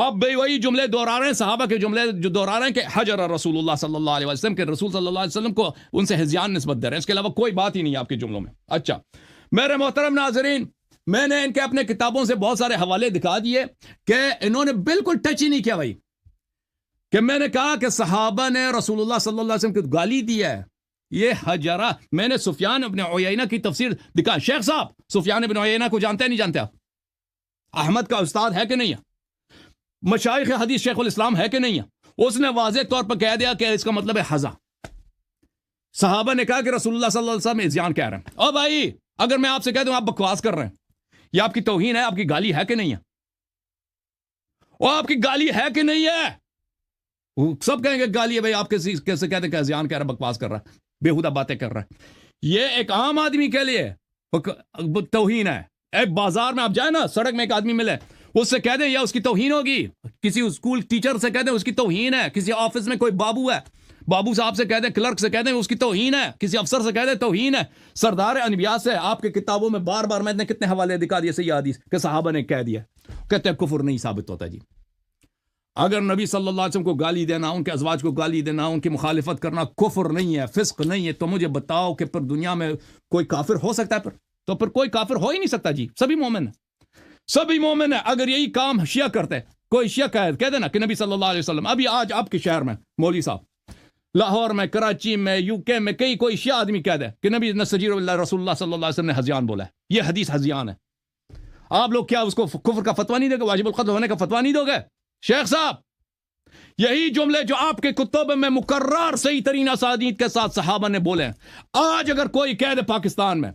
آپ بھی وہی جملے دہرا رہے ہیں، صحابہ کے جملے جو دہرا رہے ہیں کہ حجر رسول اللہ صلی اللہ علیہ وسلم، کہ رسول صلی اللہ علیہ وسلم کو ان سے ہذیان نسبت دے رہے ہیں. اس کے علاوہ کوئی بات ہی نہیں ہے آپ کے جملوں میں. اچھا میرے محترم ناظرین، میں نے ان کے اپنے کتابوں سے بہت سارے حوالے دکھا دیے کہ انہوں نے بالکل ٹچ ہی نہیں کیا. بھائی کہ میں نے کہا کہ صحابہ نے رسول اللہ صلی اللہ علیہ وسلم کو گالی دی ہے، یہ حجرہ. میں نے سفیان ابن عیینہ کی تفسیر دکھا. شیخ صاحب سفیان ابن عیینہ کو جانتے نہیں جانتے آپ؟ احمد کا استاد ہے کہ نہیں ہے؟ مشائخ حدیث شیخ الاسلام ہے کہ نہیں ہے؟ اس نے واضح طور پر کہہ دیا کہ اس کا مطلب ہے حضا. صحابہ نے کہا کہ رسول اللہ صلی اللہ علیہ وسلم اذیان کہہ رہے ہیں. او بھائی اگر میں آپ سے کہہ دوں آپ بکواس کر رہے ہیں، یہ آپ کی توہین ہے، آپ کی گالی ہے کہ نہیں ہے؟ اور آپ کی گالی ہے کہ نہیں ہے؟ سب کہیں گے گالی ہے. بھائی آپ کیسے کہتے ہیں کہ اذیان کہہ رہا ہے، بکواس کر رہا ہے، بےہودہ باتیں کر رہا ہے. یہ ایک عام آدمی کے لیے توہین ہے. ایک بازار میں آپ جائیں نا، سڑک میں ایک آدمی ملے، اس سے کہہ دیں یا اس کی توہین ہوگی. کسی اسکول ٹیچر سے کہہ دیں اس کی توہین ہے. کسی آفس میں کوئی بابو ہے، بابو صاحب سے کہہ دیں، کلرک سے کہہ دیں اس کی توہین ہے. کسی افسر سے کہہ دیں توہین ہے. سردار انبیاء سے آپ کی کتابوں میں بار بار میں نے کتنے حوالے دکھا دیے صحیح حدیث کہ صحابہ نے کہہ دیا. کہتے ہیں کفر نہیں ثابت ہوتا. جی اگر نبی صلی اللہ علیہ وسلم کو گالی دینا، ان کے ازواج کو گالی دینا، ان کی مخالفت کرنا کفر نہیں ہے، فسق نہیں ہے، تو مجھے بتاؤ کہ پھر دنیا میں کوئی کافر ہو سکتا ہے؟ تو پھر کوئی کافر ہو ہی نہیں سکتا. جی سبھی مومن ہیں، سبھی مومن ہیں. اگر یہی کام شیعہ کرتے، کوئی شیعہ کہہ دینا کہ نبی صلی اللہ علیہ وسلم، ابھی آج آپ کے شہر میں مولوی صاحب، لاہور میں، کراچی میں، یو کے میں، کئی کوئی شیعہ آدمی کہہ دے کہ نبی نسجیر اللہ رسول اللہ صلی اللہ علیہ وسلم نے ہذیان بولا ہے، یہ حدیث ہذیان ہے. آپ لوگ کیا اس کو کفر کا فتویٰ نہیں دو گے؟ واجب القتل ہونے کا فتویٰ نہیں دو گے؟ شیخ صاحب یہی جملے جو آپ کے کتب میں مقرر صحیح ترین اسانید کے ساتھ صحابہ نے بولے ہیں، آج اگر کوئی کہہ دے پاکستان میں،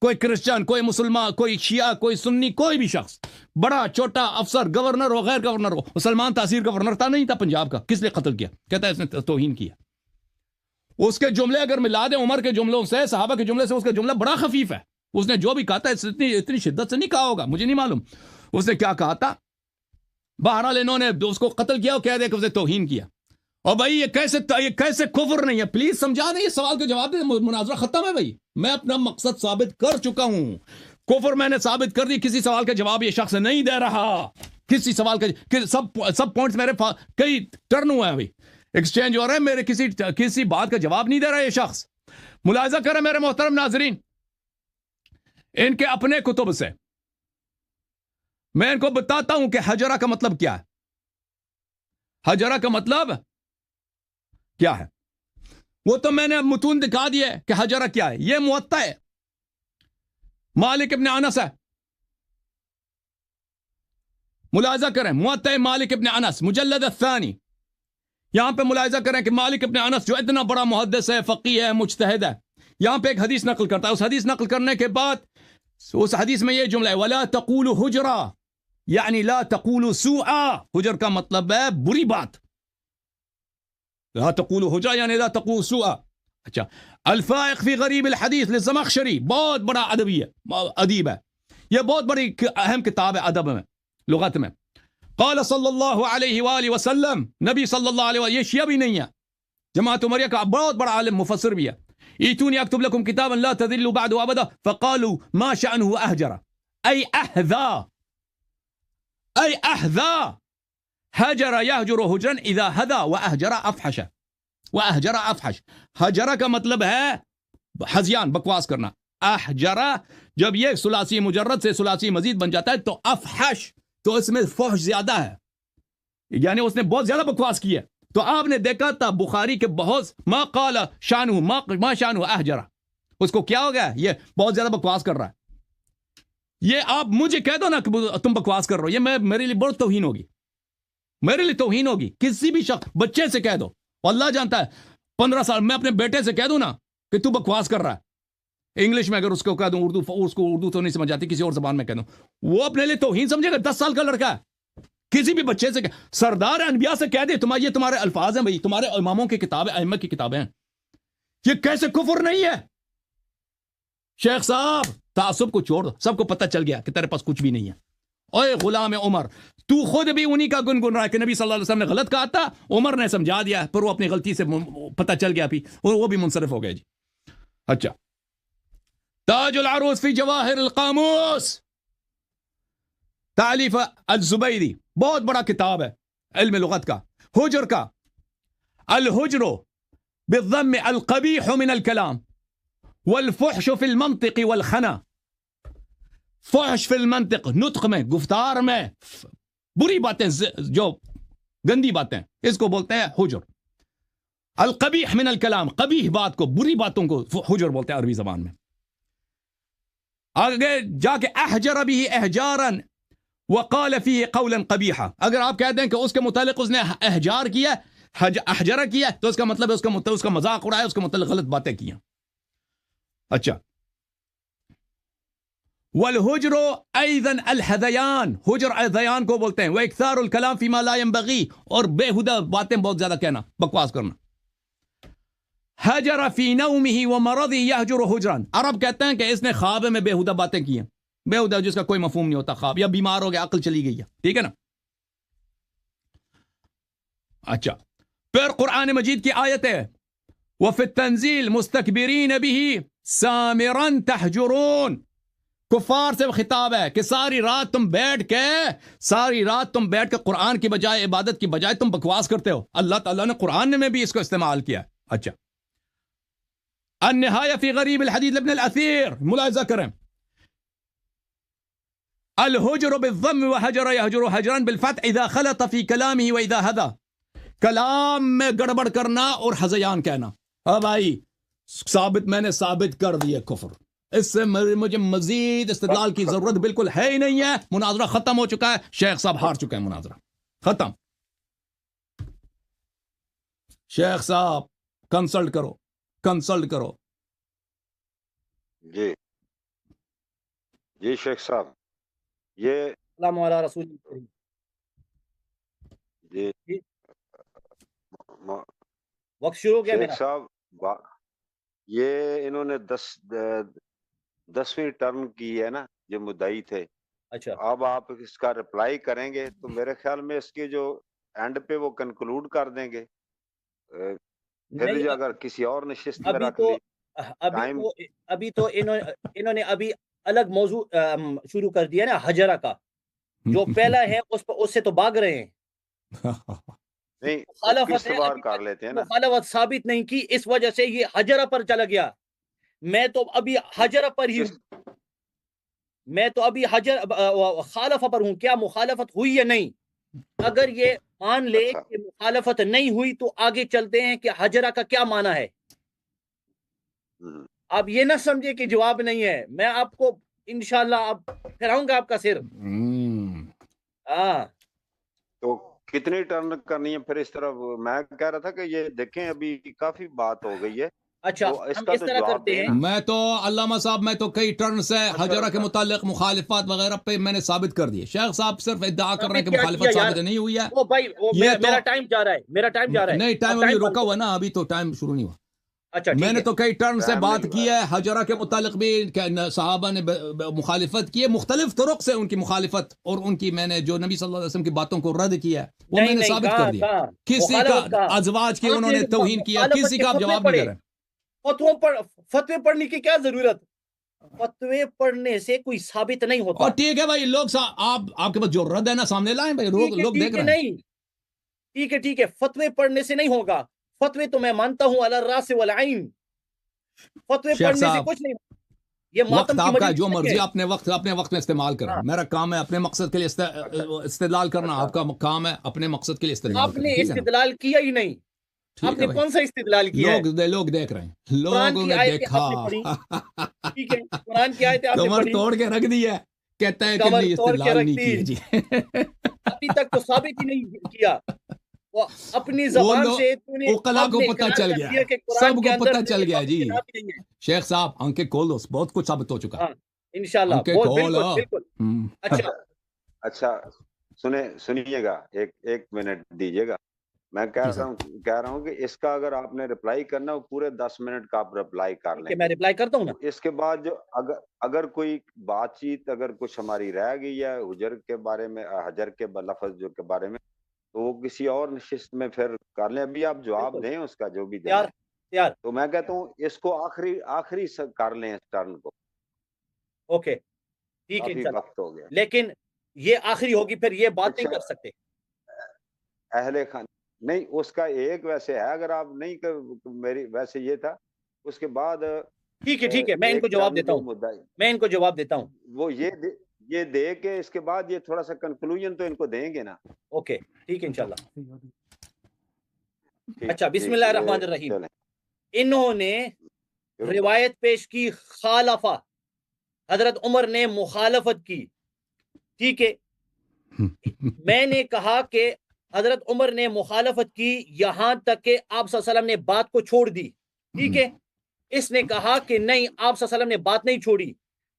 کوئی کرسچن، کوئی مسلمان، کوئی شیعہ، کوئی سنی، کوئی بھی شخص، بڑا چھوٹا افسر، گورنر ہو، غیر گورنر ہو، سلمان تاثیر گورنر تھا نہیں تھا پنجاب کا، کس لیے قتل کیا؟ کہتا ہے اس نے توہین کیا. اس کے جملے اگر ملا دیں عمر کے جملوں سے، صحابہ کے جملے سے، اس کا جملہ بڑا خفیف ہے. اس نے جو بھی کہا تھا اتنی شدت سے نہیں کہا ہوگا، مجھے نہیں معلوم اس نے کیا کہا تھا. بہرحال انہوں نے اس کو قتل کیا اور کہہ دیا کہ اس نے توہین کیا. اور بھائی یہ کیسے کفر نہیں ہے؟ پلیز سمجھا دیں، یہ سوال کا جواب دیں. مناظرہ ختم ہے بھائی، میں اپنا مقصد ثابت کر چکا ہوں. کفر میں نے ثابت کر دی. کسی سوال کا جواب یہ شخص نہیں دے رہا. کسی سوال کا سب پوائنٹس میرے کئی ٹرن ہوا ہے بھائی، ایکسچینج ہو رہا ہے، میرے کسی بات کا جواب نہیں دے رہا یہ شخص. ملاحظہ کریں میرے محترم ناظرین، ان کے اپنے کتب سے میں ان کو بتاتا ہوں کہ حجرہ کا مطلب کیا ہے. حجرہ کا مطلب کیا ہے وہ تو میں نے متون دکھا دیا ہے کہ حجرہ کیا ہے. یہ موطا ہے، مالک ابن انس ہے. ملاحظہ کریں، موطا مالک ابن انس مجلد الثانی. یہاں پہ ملاحظہ کریں کہ مالک ابن انس جو اتنا بڑا محدث ہے، فقیہ ہے، مجتہد ہے، یہاں پہ ایک حدیث نقل کرتا ہے. اس حدیث نقل کرنے کے بعد اس حدیث میں یہ جملہ ہے، وَلَا تَقُولُ حُجْرًا، یعنی لا تقولوا سوءا. حجر کا مطلب ہے بری بات. لا تقولوا حجرا یعنی لا تقولوا سوءا. اچھا، الفائق فی غریب الحدیث للزمخشری، بہت بڑا ادیب ہے، یہ بہت بڑی اہم کتاب ہے ادب میں، لغت میں. قال صلی اللہ علیہ وآلہ وسلم، نبی صلی اللہ علیہ وآلہ، یہ شیعہ بھی نہیں ہے، جماعت عمریہ کا بہت بڑا عالم مفسر بھی ہے. ایتونی اکتب لکم کتابا لا تذلوا بعد ابدا فقالوا ما شأنه احجر ای احذا، ای احذا، حجر یحجر حجرا اذا حذا واحجر افحش، واحجر افحش. حجرہ کا مطلب ہے حزیان، بکواس کرنا. احجرہ جب یہ ثلاثی مجرد سے ثلاثی مزید بن جاتا ہے تو افحش، تو اس میں فحش زیادہ ہے، یعنی اس نے بہت زیادہ بکواس کی ہے. تو آپ نے دیکھا تھا بخاری کے بہت ما قال شانہ ما شانہ احجرہ، اس کو کیا ہو گیا؟ یہ بہت زیادہ بکواس کر رہا ہے. یہ آپ مجھے کہہ دو نا کہ تم بکواس کر رہو، یہ میرے لیے بہت توہین ہوگی، میرے لیے توہین ہوگی. کسی بھی شخص، بچے سے کہہ دو، اللہ جانتا ہے 15 سال میں اپنے بیٹے سے کہہ دوں نا کہ تو بکواس کر رہا ہے، انگلش میں اگر اس کو کہہ دوں، اس کو اردو تو نہیں سمجھ آتی، کسی اور زبان میں کہہ دوں، وہ اپنے لیے توہین سمجھے گا. 10 سال کا لڑکا ہے، کسی بھی بچے سے سردار انبیاء سے کہہ دے یہ تمہارے الفاظ ہیں بھائی، تمہارے اماموں کی کتابیں، ائمہ کی کتابیں ہیں، یہ کیسے کفر نہیں ہے؟ شیخ صاحب تعصب کو چھوڑ دو، سب کو پتہ چل گیا کہ تیرے پاس کچھ بھی نہیں ہے. اوے غلام عمر، تو خود بھی انہی کا گنگن رہا ہے کہ نبی صلی اللہ علیہ وسلم نے غلط کہا تھا، عمر نے سمجھا دیا، پر وہ اپنی غلطی سے پتہ چل گیا بھی، وہ بھی منصرف ہو گئے. جی اچھا، تاج العروس فی جواہر القاموس، تالیف الزبیری، بہت بڑا کتاب ہے علم لغت کا. حجر کا، الحجر بالضم القبیح من الکلام والفحش فی المنطق والخنا. فحش فی المنطق، نطق میں، گفتار میں بری باتیں، جو گندی باتیں، اس کو بولتے ہیں حجر. القبیح من الکلام، قبیح بات کو، بری باتوں کو حجر بولتے ہیں عربی زبان میں. آگے جا کے احجر به احجارا وقال فيه قولا قبیحا، اگر آپ کہہ دیں کہ اس کے متعلق اس نے احجار کیا، احجرہ کیا، تو اس کا مطلب ہے اس کا مذاق اڑایا، اس کے متعلق غلط باتیں کی. اچھا، والحجر ایضا الحذیان، حجر الحذیان کو بولتے ہیں. واکثار الکلام فیما لا ينبغی، اور بےہودہ باتیں بہت زیادہ کہنا، بکواس کرنا. حجر فی نومه ومرضه یحجر حجرا، عرب کہتے ہیں کہ اس نے خواب میں بےہودہ باتیں کی ہیں. بےہودہ جس کا کوئی مفہوم نہیں ہوتا، خواب، یا بیمار ہو گیا، عقل چلی گئی ہے. ٹھیک ہے نا. اچھا، پھر قرآن مجید کی آیت ہے وفی التنزیل مستکبرین به سامرا تحجرون، کفار سے خطاب ہے کہ ساری رات تم بیٹھ کے قرآن کی بجائے، عبادت کی بجائے تم بکواس کرتے ہو. اللہ تعالیٰ نے قرآن میں بھی اس کو استعمال کیا. اچھا، النہایہ فی غریب الحدیث لابن الاثیر، ملاحظہ کریں، الحجر بالضم وحجر یحجر حجرا بالفتح اذا خلط فی کلامہ واذا ہدا، کلام میں گڑبڑ کرنا اور ہذیان کہنا. بھائی میں نے ثابت کر دیا کفر، اس سے مجھے مزید استدلال کی ضرورت بالکل ہے ہی نہیں ہے. مناظرہ ختم ہو چکا ہے، شیخ صاحب ہار چکے ہیں، مناظرہ ختم. شیخ صاحب کنسلٹ کرو. جی جی شیخ صاحب، یہ السلام علی رسول کریم. جی وقت شروع ہو گیا شیخ میرا. صاحب، یہ انہوں نے 10ویں ٹرم کی ہے نا، جو مدعی تھے. اچھا، اب آپ اس کا رپلائی کریں گے تو میرے خیال میں اس کے جو اینڈ پہ وہ کنکلوڈ کر دیں گے. پھر نہیں، جو اگر کسی اور نشست میں ابھی رکھ تو لی ٹائم. ابھی تو انہوں نے ابھی الگ موضوع شروع کر دیا نا، حجرہ کا. جو پہلا ہے اس سے تو بھاگ رہے ہیں. نہیں، مخالفت ہے، سوار کر لیتے ہیں نا. مخالفت ثابت نہیں کی، اس وجہ سے یہ حجرہ پر چلا گیا. میں تو ابھی حجرہ پر ہی ہوں، میں تو ابھی خالفہ پر ہوں. کیا مخالفت ہوئی یا نہیں؟ اگر یہ مان لے کہ مخالفت نہیں ہوئی تو آگے چلتے ہیں کہ حجرہ کا کیا معنی ہے. آپ یہ نہ سمجھے کہ جواب نہیں ہے. میں آپ کو انشاءاللہ اب پھراؤں گا آپ کا سر. تو کتنی ٹرن کرنی ہے پھر اس طرح؟ میں کہہ رہا تھا کہ یہ دیکھیں ابھی کافی بات ہو گئی ہے. اچھا، ہم اس طرح کرتے ہیں. میں تو علامہ صاحب، میں تو کئی ٹرن سے حجرہ کے متعلق مخالفات وغیرہ پہ میں نے ثابت کر دیے. شیخ صاحب صرف ادعا کر رہے ہیں کہ مخالفت ثابت نہیں ہوئی ہے. وہ بھائی میرا ٹائم جا رہا ہے، نہیں، ٹائم ابھی روکا ہوا نا، ابھی تو ٹائم شروع نہیں ہوا. اچھا، میں نے تو کئی ٹرن سے بات کی ہے حجرہ کے متعلق بھی، صحابہ نے مخالفت کی ہے مختلف طرق سے، ان کی مخالفت اور ان کی، میں نے جو نبی صلی اللہ علیہ وسلم کی باتوں کو رد کیا ہے وہ میں نے ثابت کر دیا. کسی کا ازواج کی انہوں نے توہین کیا، کسی کا آپ جواب نہیں دے رہے. فتوے پڑھنے کی کیا ضرورت؟ فتوے پڑھنے سے کوئی ثابت نہیں ہوتا. اور ٹھیک ہے بھائی، لوگ آپ کے پاس جو رد ہے نا سامنے لائیں بھائی، لوگ دیکھ رہے ہیں. ٹھیک ہے، فتوے پڑھنے سے نہیں ہوگا. فتوے تو میں مانتا ہوں علی الراس والعین، فتوے پڑھنے سے کچھ نہیں. یہ وقت آپ کا جو مرضی اپنے وقت میں استعمال کریں. میرا کام ہے اپنے مقصد کے لیے استدلال کرنا، آپ کا کام ہے اپنے مقصد کے لیے استدلال کرنا. آپ نے استدلال کیا ہی نہیں. آپ نے کون سا استدلال کیا؟ لوگ دیکھ رہے ہیں، لوگوں نے دیکھا. ٹھیک ہے، قرآن کی آیتیں آپ نے کمر توڑ کے رکھ دی ہے، کہتا ہے کہ نہیں استدلال نہیں کیا. جی ابھی تک تو ثابت ہی نہیں کیا. وہ اپنی زبان سے اوقلا کو پتہ چل گیا، سب کو پتہ چل گیا. جی شیخ صاحب آنکھیں کھولو، بہت کچھ ثابت ہو چکا ہے انشاءاللہ. بالکل. اچھا سنیے گا، ایک منٹ دیجیے گا. میں کہہ رہا ہوں کہ اس کا اگر آپ نے رپلائی کرنا، وہ پورے 10 منٹ کا آپ رپلائی کر لیں. میں رپلائی کرتا ہوں نا. اس کے بعد جو اگر کوئی بات چیت اگر کچھ ہماری رہ گئی ہے حجر کے بارے میں، حجر کے لفظ جو کے بارے میں، تو وہ کسی اور نشست میں پھر کر لیں. ابھی آپ جواب دیں اس کا جو بھی دیں. تو میں کہتا ہوں اس کو آخری کر لیں اس ٹرن کو. اوکے ٹھیک ہے، وقت ہو گیا. لیکن یہ آخری ہوگی، پھر یہ بات نہیں کر سکتے. اہل خان نہیں، اس کا ایک ویسے ہے، اگر آپ نہیں، میری ویسے یہ تھا. اس کے بعد ٹھیک ہے، میں ان کو جواب دیتا ہوں. وہ یہ دے کے اس کے بعد یہ تھوڑا سا کنکلوژن تو ان کو دیں گے نا. اوکے ٹھیک ہے انشاءاللہ. اچھا بسم اللہ الرحمن الرحیم. چلیں. انہوں نے روایت پیش کی خالفہ، حضرت عمر نے مخالفت کی. ٹھیک ہے، میں نے کہا کہ حضرت عمر نے مخالفت کی یہاں تک کہ آپ صلی اللہ علیہ وسلم نے بات کو چھوڑ دی. ٹھیک ہے، اس نے کہا کہ نہیں آپ صلی اللہ علیہ وسلم نے بات نہیں چھوڑی.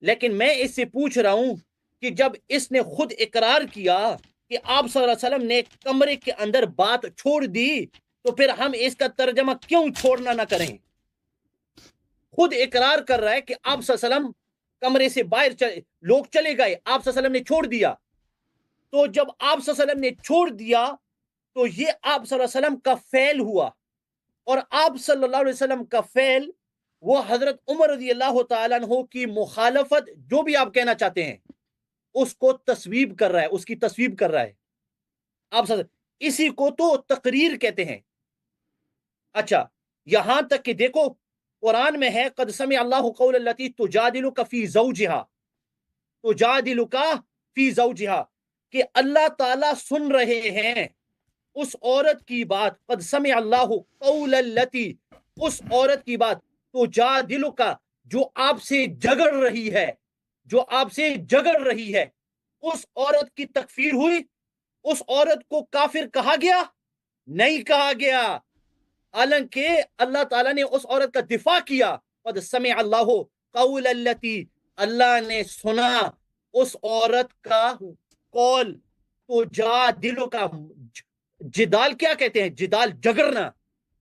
لیکن میں اس سے پوچھ رہا ہوں کہ جب اس نے خود اقرار کیا کہ آپ صلی اللہ علیہ وسلم نے کمرے کے اندر بات چھوڑ دی تو پھر ہم اس کا ترجمہ کیوں چھوڑنا نہ کریں؟ خود اقرار کر رہا ہے کہ آپ صلی اللہ علیہ وسلم کمرے سے باہر لوگ چلے گئے، آپ صلی اللہ علیہ وسلم نے چھوڑ دیا. تو جب آپ صلی اللہ علیہ وسلم نے چھوڑ دیا تو یہ آپ صلی اللہ علیہ وسلم کا فعل ہوا، اور آپ صلی اللہ علیہ وسلم کا فعل وہ حضرت عمر رضی اللہ تعالیٰ عنہ کی مخالفت، جو بھی آپ کہنا چاہتے ہیں، اس کو تصویب کر رہا ہے، اس کی تصویب کر رہا ہے. آپ اسی کو تو تقریر کہتے ہیں. اچھا یہاں تک کہ دیکھو قرآن میں ہے قد سمع اللہ قول التی تجادلک فی زوجہا، تجادلک فی زوجہا، کہ اللہ تعالیٰ سن رہے ہیں اس عورت کی بات. قد سمع اللہ قول التی، اس عورت کی بات، تجادلک، جو آپ سے جھگڑ رہی ہے، جو آپ سے جھگڑ رہی ہے. اس عورت کی تکفیر ہوئی؟ اس عورت کو کافر کہا گیا؟ نہیں کہا گیا، حالانکہ اللہ تعالیٰ نے اس عورت کا دفاع کیا. قد سمع اللہ قول التی، اللہ نے سنا اس عورت کا قول. تو جا دلوں کا، جدال کیا کہتے ہیں؟ جدال جھگڑنا.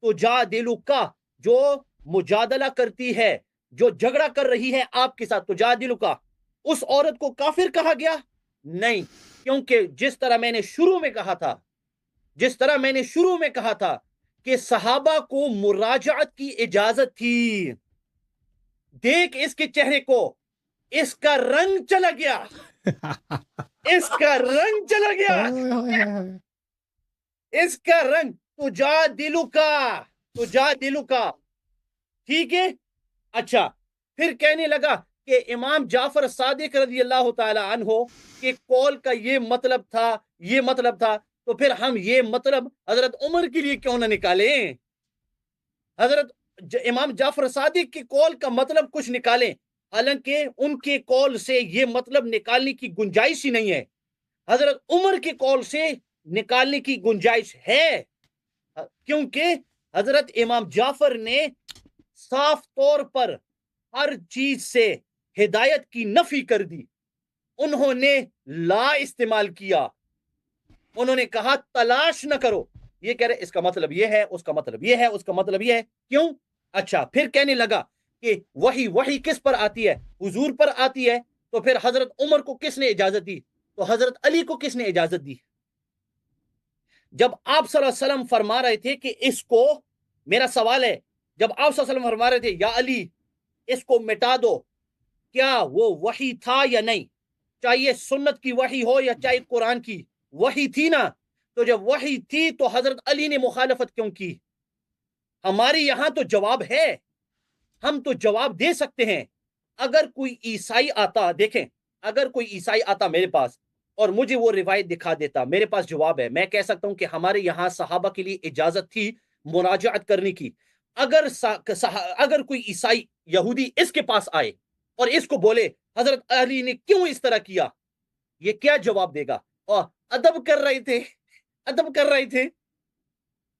تو جا دلوں کا، جو مجادلہ کرتی ہے، جو جھگڑا کر رہی ہے آپ کے ساتھ، تو جا دلوں کا. اس عورت کو کافر کہا گیا؟ نہیں، کیونکہ جس طرح میں نے شروع میں کہا تھا کہ صحابہ کو مراجعت کی اجازت تھی. دیکھ اس کے چہرے کو، اس کا رنگ چلا گیا، اس کا رنگ چلا گیا، اس کا رنگ. تو جا دلو کا. ٹھیک ہے. اچھا پھر کہنے لگا کہ امام جعفر صادق رضی اللہ تعالی عنہ کے قول کا یہ مطلب تھا، تو پھر ہم یہ مطلب حضرت عمر کے لیے کیوں نہ نکالیں؟ حضرت امام جعفر صادق کے قول کا مطلب کچھ نکالیں، حالانکہ ان کے قول سے یہ مطلب نکالنے کی گنجائش ہی نہیں ہے. حضرت عمر کے قول سے نکالنے کی گنجائش ہے، کیونکہ حضرت امام جعفر نے صاف طور پر ہر چیز سے ہدایت کی نفی کر دی. انہوں نے لا استعمال کیا، انہوں نے کہا تلاش نہ کرو. یہ کہہ رہے اس کا مطلب یہ ہے، اس کا مطلب یہ ہے، اس کا مطلب یہ ہے. کیوں؟ اچھا پھر کہنے لگا کہ وحی کس پر آتی ہے؟ حضور پر آتی ہے. تو پھر حضرت عمر کو کس نے اجازت دی؟ تو حضرت علی کو کس نے اجازت دی؟ جب آپ صلی اللہ علیہ وسلم فرما رہے تھے کہ اس کو، میرا سوال ہے، جب آپ صلی اللہ علیہ وسلم فرما رہے تھے یا علی اس کو مٹا دو، کیا وہ وحی تھا یا نہیں؟ چاہیے سنت کی وحی ہو یا چاہے قرآن کی وحی تھی نا. تو جب وحی تھی تو حضرت علی نے مخالفت کیوں کی؟ ہمارے یہاں تو جواب ہے، ہم تو جواب دے سکتے ہیں. اگر کوئی عیسائی آتا، دیکھیں اگر کوئی عیسائی آتا میرے پاس اور مجھے وہ روایت دکھا دیتا، میرے پاس جواب ہے. میں کہہ سکتا ہوں کہ ہمارے یہاں صحابہ کے لیے اجازت تھی مراجعت کرنے کی. اگر کوئی عیسائی یہودی اس کے پاس آئے اور اس کو بولے حضرت علی نے کیوں اس طرح کیا، یہ کیا جواب دے گا؟ اور ادب کر رہے تھے.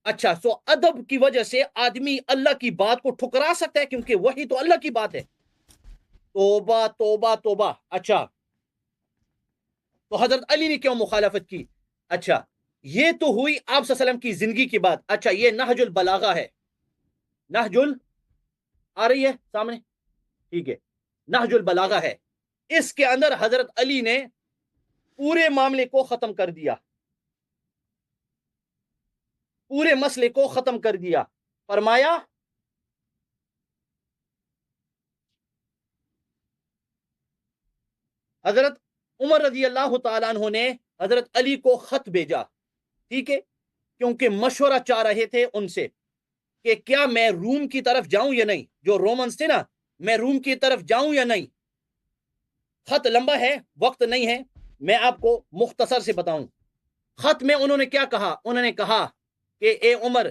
اچھا سو ادب کی وجہ سے آدمی اللہ کی بات کو ٹھکرا سکتا ہے، کیونکہ وہی تو اللہ کی بات ہے. توبہ توبہ توبہ. اچھا تو حضرت علی نے کیوں مخالفت کی؟ اچھا یہ تو ہوئی آپ صلی اللہ علیہ وسلم کی زندگی کی بات. اچھا یہ نہج البلاغہ ہے، آ رہی ہے سامنے؟ ٹھیک ہے، نہج البلاغہ ہے. اس کے اندر حضرت علی نے پورے معاملے کو ختم کر دیا، پورے مسئلے کو ختم کر دیا. فرمایا حضرت عمر رضی اللہ تعالیٰ عنہ نے حضرت علی کو خط بھیجا، ٹھیک ہے، کیونکہ مشورہ چاہ رہے تھے ان سے کہ کیا میں روم کی طرف جاؤں یا نہیں. جو رومنز تھے نا، میں روم کی طرف جاؤں یا نہیں. خط لمبا ہے، وقت نہیں ہے، میں آپ کو مختصر سے بتاؤں. خط میں انہوں نے کیا کہا؟ انہوں نے کہا کہ اے عمر،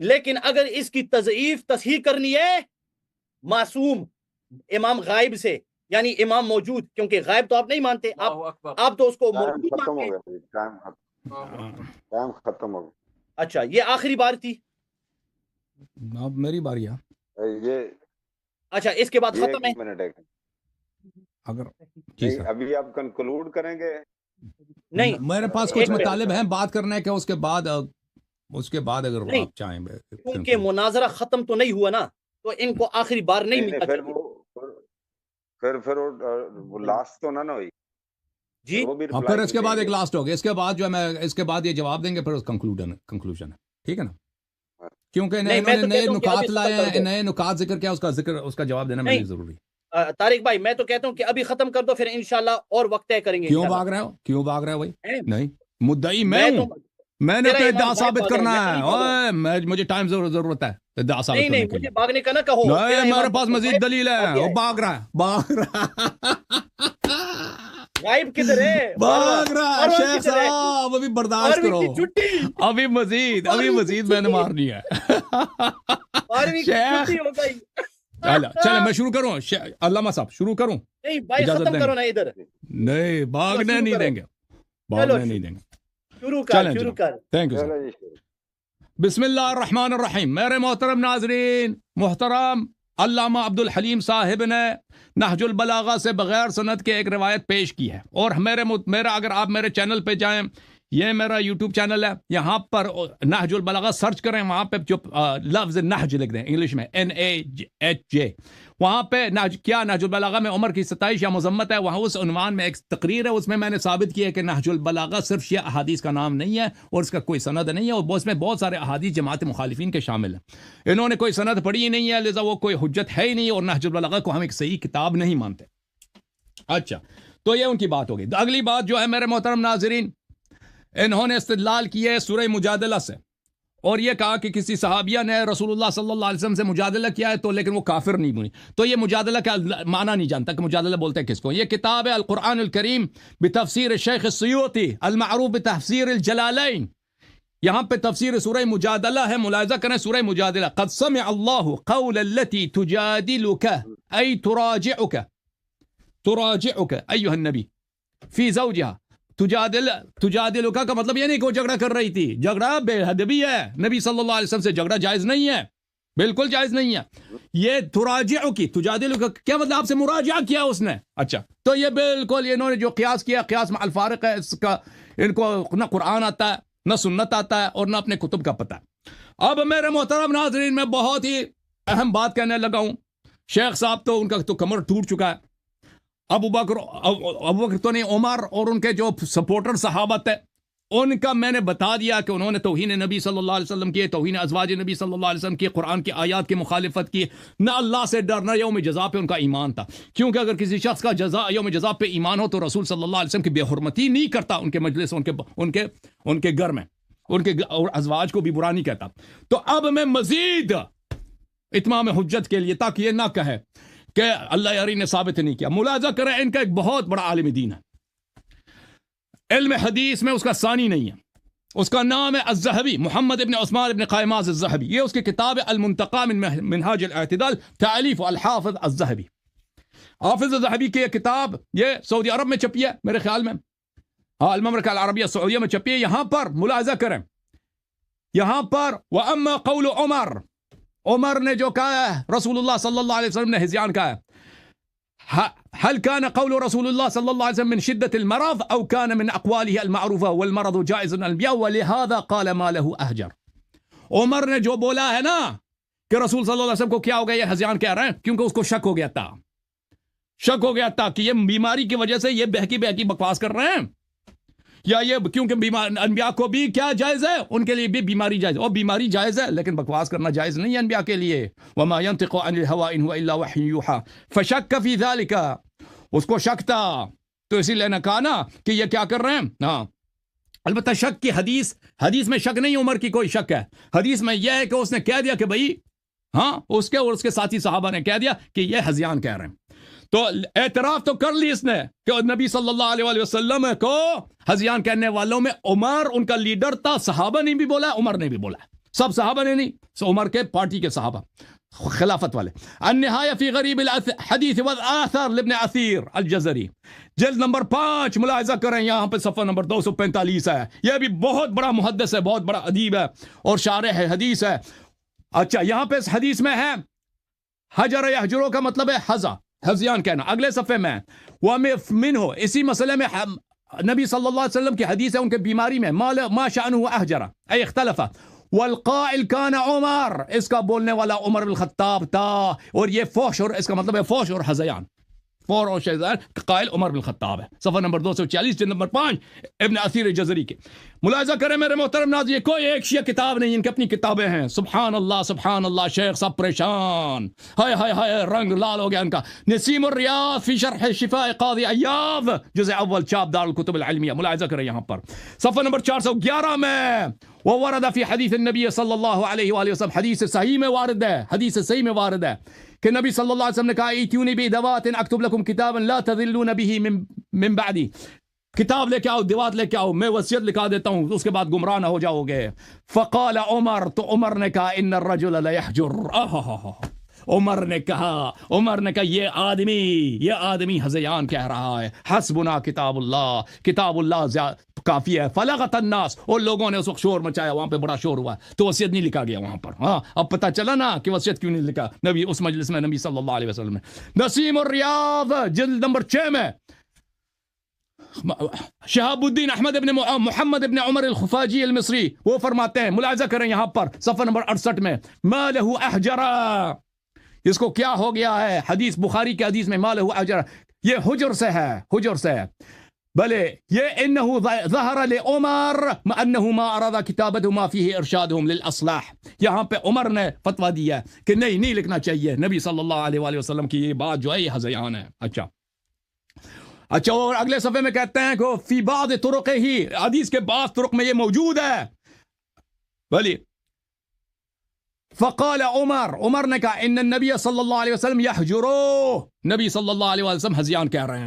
لیکن اگر اس کی تضعیف تصحیح کرنی ہے معصوم امام غائب سے، یعنی امام موجود، کیونکہ غائب تو آپ نہیں مانتے، آپ تو اس کو ٹائم موجود ختم ہو مانتے ہیں۔ گیا، ٹائم ختم ہو اچھا یہ آخری بار تھی؟ اب میری باری ہے، گیا۔ یہ اچھا اس کے بعد یہ ختم ہے؟ ایک منٹ ہے، اگر جی نہیں سر ابھی آپ کنکلوڈ کریں گے؟ نہیں میرے پاس ایک کچھ منٹ، مطالب ہیں بات کرنے کے، اس کے بعد اگر نہیں آپ چاہیں کیونکہ مناظرہ ختم تو نہیں ہوا نا، تو ان کو آخری بار نہیں نہیں ملنا پھر چاہیے۔ وہ پھر وہ لاسٹ تو نہ ہوئی، جی وہ بھی اور reply پھر اس کے دیں بعد ایک گے۔ لاسٹ ہوگا، اس کے بعد جو ہے میں اس کے بعد یہ جواب دیں گے، پھر کنکلوژن ہے، ٹھیک ہے نا؟ کیونکہ نہیں، میں انہوں تو نے نئے کہتا ہوں کہ نکات ابھی لائے ختم کر ہیں، دو۔ نئے نکات ذکر کیا، اس کا جواب دینا میرے لیے ضروری ہے۔ طارق بھائی میں تو کہتا ہوں کہ ابھی ختم کر دو، پھر انشاءاللہ اور وقت طے کریں گے کیوں انشاءاللہ۔ بھاگ رہے ہو بھائی؟ ہیں؟ نہیں، مدعی میں میں ہوں، تو میں نے تیرا تو امام ادعا غائب ثابت پاگل کرنا میں ہے، نہیں پاگل۔ اوے مجھے ٹائم ضرورت ہے ادعا ثابت نہیں کرنے نہیں کے مجھے لیے۔ بھاگنے کا نہ کہو، تیرا نہیں، میرے امام پاس مزید غائب دلیل ہے، آ گیا وہ ہے۔ بھاگ رہا غائب کدھر ہے؟ بھاگ رہا مروان شیخ کدھر ہے؟ صاحب، ابھی برداشت 12ویں کرو، کی چھٹی، ابھی مزید 12ویں کی میں نے چھٹی، مارنی ہے 12ویں کی شیخ چھٹی ہو گئی۔ چلے میں شروع کروں، علامہ صاحب شروع کروں؟ نہیں بھائی اجازت ختم دیں کرو گے؟ نا ادھر، نہیں، بھاگنے شروع نہیں کرو۔ دیں گے، چلو بھاگنے نہیں دیں گے۔ شروع کر چلیں شروع جناب، کر۔ Thank you sir. چلو جی شروع۔ بسم اللہ الرحمن الرحیم۔ میرے محترم ناظرین، محترم علامہ عبد الحلیم صاحب نے نہج البلاغہ سے بغیر سند کے ایک روایت پیش کی ہے، اور میرا اگر آپ میرے چینل پہ جائیں، یہ میرا یوٹیوب چینل ہے، یہاں پر نہج البلاغہ سرچ کریں، وہاں پہ جو لفظ نہج لکھ دیں انگلش میں NAHJ، وہاں پہ نہج البلاغہ میں عمر کی ستائش یا مذمت ہے، وہاں اس عنوان میں ایک تقریر ہے، اس میں میں نے ثابت کیا ہے کہ نہج البلاغہ صرف شیعہ احادیث کا نام نہیں ہے، اور اس کا کوئی سند نہیں ہے، اور اس میں بہت سارے احادیث جماعت مخالفین کے شامل ہیں، انہوں نے کوئی سند پڑھی ہی نہیں ہے، لذا وہ کوئی حجت ہے ہی نہیں، اور نہج البلاغہ کو ہم ایک صحیح کتاب نہیں مانتے۔ اچھا، تو یہ ان کی بات ہوگی۔ اگلی بات جو ہے میرے محترم ناظرین، انہوں نے استدلال کیا ہے سورہ مجادلہ سے، اور یہ کہا کہ کسی صحابیہ نے رسول اللہ صلی اللہ علیہ وسلم سے مجادلہ کیا ہے، تو لیکن وہ کافر نہیں بنی، تو یہ مجادلہ کا معنی نہیں جانتا کہ مجادلہ بولتے ہیں کس کو۔ یہ کتاب ہے القرآن الکریم بتفسیر الشیخ السیوطی المعروف بتفسیر الجلالین، یہاں پہ تفسیر سورہ مجادلہ ہے، ملاحظہ کریں سورہ مجادلہ۔ قد سمع اللہ قول التي تجادلك ای تراجعك ایھا النبی فی زوجها۔ تجادلک کا مطلب یہ نہیں کہ وہ جھگڑا کر رہی تھی، جھگڑا بے ادبی ہے، نبی صلی اللہ علیہ وسلم سے جھگڑا جائز نہیں ہے، بالکل جائز نہیں ہے۔ یہ تراجعک، تجادلک کیا مطلب؟ آپ سے مراجعہ کیا اس نے۔ اچھا، تو یہ بالکل انہوں نے جو قیاس کیا، قیاس مع الفارق ہے، اس کا ان کو نہ قرآن آتا ہے، نہ سنت آتا ہے، اور نہ اپنے کتب کا پتہ ہے۔ اب میرے محترم ناظرین، میں بہت ہی اہم بات کہنے لگا ہوں، شیخ صاحب تو ان کا تو کمر ٹوٹ چکا ہے، ابو بکر تو نہیں، عمر اور ان کے جو سپورٹر صحابہ تھے، ان کا میں نے بتا دیا کہ انہوں نے توہین نبی صلی اللہ علیہ وسلم کی، توہین ازواج نبی صلی اللہ علیہ وسلم کی، قرآن کی آیات کی مخالفت کی، نہ اللہ سے ڈرنا، یوم جزا پہ ان کا ایمان تھا، کیونکہ اگر کسی شخص کا یوم جزا پہ ایمان ہو تو رسول صلی اللہ علیہ وسلم کی بے حرمتی نہیں کرتا، ان کے مجلس، ان کے گھر میں، ان کے اور ازواج کو بھی برا نہیں کہتا۔ تو اب میں مزید اتمام حجت کے لیے، تاکہ یہ نہ کہے کہ اللہ یاری نے ثابت نہیں کیا، ملاحظہ کریں ان کا ایک بہت بڑا عالم دین ہے، علم حدیث میں اس کا ثانی نہیں ہے، اس کا نام ہے الذہبی، محمد ابن عثمان ابن قائماز الذہبی، یہ اس کی کتاب ہے المنتقى من منہاج الاعتدال، تالیف الحافظ الذہبی۔ حافظ الذہبی کی یہ کتاب یہ سعودی عرب میں چھپی ہے میرے خیال میں، ہاں المملکہ العربیہ السعودیہ میں چھپی ہے۔ یہاں پر ملاحظہ کریں، یہاں پر وَأَمَّا قَوْلُ عمر نے جو کہا ہے رسول اللہ صلی اللہ علیہ وسلم نے ہذیان کہا ہے، هل كان قول رسول الله صلى الله عليه وسلم من شدة المرض أو كان من أقواله المعروفة والمرض جائز الأنبياء ولهذا قال ما له أهجر۔ عمر نے جو بولا ہے نا کہ رسول صلی اللہ علیہ وسلم کو کیا ہو گیا، یہ ہذیان کہہ رہے ہیں، کیونکہ اس کو شک ہو گیا تھا کہ یہ بیماری کی وجہ سے یہ بہکی بکواس کر رہے ہیں، یا یہ کیونکہ انبیاء کو بھی کیا جائز ہے، ان کے لیے بھی بیماری جائز ہے، اور بیماری جائز ہے لیکن بکواس کرنا جائز نہیں ہے انبیاء کے لیے۔ وما ينطق عن الهوى ان هو الا وحي يوحى فشك في ذلك، اس کو شک تھا، تو اسی لیے نے کہا نا کہ یہ کیا کر رہے ہیں۔ ہاں البتہ شک کی حدیث میں شک نہیں، عمر کی کوئی شک ہے، حدیث میں یہ ہے کہ اس نے کہہ دیا کہ بھائی ہاں، اس کے اور اس کے ساتھی صحابہ نے کہہ دیا کہ یہ ہذیان کہہ رہے ہیں، تو اعتراف تو کر لی اس نے کہ نبی صلی اللہ علیہ وسلم کو ہذیان کہنے والوں میں عمر ان کا لیڈر تھا، صحابہ نے بھی بولا، عمر نے بھی بولا، سب صحابہ نے نہیں، عمر کے پارٹی کے صحابہ خلافت والے. النہایہ فی غریب الحدیث والآثار لابن اثیر الجزری, جلد نمبر 5, ملاحظہ کریں یہاں پہ صفحہ نمبر 245 ہے. یہ بھی بہت بڑا محدث ہے, بہت بڑا ادیب ہے اور شارح ہے حدیث ہے. اچھا, یہاں پہ اس حدیث میں ہے حجر یحجرو کا مطلب ہے حزیان کہنا. اگلے صفحے میں ومنہ, اسی مسئلے میں نبی صلی اللہ علیہ وسلم کی حدیث ہے ان کے بیماری میں, ما شأنہ احجر ای اختلف, والقائل کان عمر, اس کا بولنے والا عمر بن الخطاب تھا, اور یہ فحش, اور اس کا مطلب ہے فحش اور حزیان, فور اور شیزان, قائل عمر بن الخطاب ہے. صفحہ نمبر 240 جلد نمبر 5 ابن اثیر جزری کے. ملاحظہ کریں میرے محترم ناظرین, کوئی ایک شیعہ کتاب نہیں, ان کی اپنی کتابیں ہیں. سبحان اللہ, شیخ سب پریشان, ہائے ہائے ہائے, رنگ لال ہو گیا ان کا. نسیم الریاض فی شرح شفاء قاضی عیاض, جزء اول, چاپ دار الکتب العلمیہ. ملاحظہ کریں یہاں پر صفحہ نمبر 411 میں, وورد فی حدیث النبی صلی اللہ علیہ وآلہ وسلم, حدیث صحیح میں وارد ہے, حدیث صحیح میں وارد ہے کہ نبی صلی اللہ علیہ وسلم نے کہا ایتونی بدوات اکتب لکم کتابا لا تذلون به من بعدی, کتاب لے کے آؤ, دیوات لے کے آؤ, میں وصیت لکھا دیتا ہوں, اس کے بعد گمراہ نہ ہو جاؤ گے. فقال عمر, تو عمر نے کہا ان الرجل لیحجر, عمر نے کہا یہ آدمی حزیان کہہ رہا ہے. حسبنا کتاب اللہ کافی ہے. فلغت الناس, اور لوگوں نے اس وقت شور مچایا, وہاں پہ بڑا شور ہوا, تو وصیت نہیں لکھا گیا وہاں پر. ہاں, اب پتہ چلا نا کہ وصیت کیوں نہیں لکھا نبی اس مجلس میں, نبی صلی اللہ علیہ وسلم نے. نسیم الریاض جلد نمبر 6 میں شہاب الدین احمد ابن محمد ابن عمر الخفاجی المصری, وہ فرماتے ہیں, ملاحظہ کریں یہاں پر صفحہ نمبر 68 میں, ما لہ احجرا, اس کو کیا ہو گیا ہے. حدیث بخاری کے حدیث میں ما لہ احجرا, یہ حجر سے ہے, بلے یہ انہو ظہر لعمر انہو ما اراد کتابت ما فیہ ارشادہم للاصلاح. یہاں پہ عمر نے فتویٰ دیا ہے کہ نہیں لکھنا چاہیے, نبی صلی اللہ علیہ وآلہ وسلم کی یہ بات جو ہے یہ حزیان ہے. اچھا, اور اگلے صفحے میں کہتے ہیں کہ فی بعض طرق ہی, حدیث کے بعض طرق میں یہ موجود ہے. بلی فقال عمر نے کہا ان النبی صلی اللہ علیہ وسلم یحجرو, نبی صلی اللہ علیہ وسلم حزیان کہہ رہے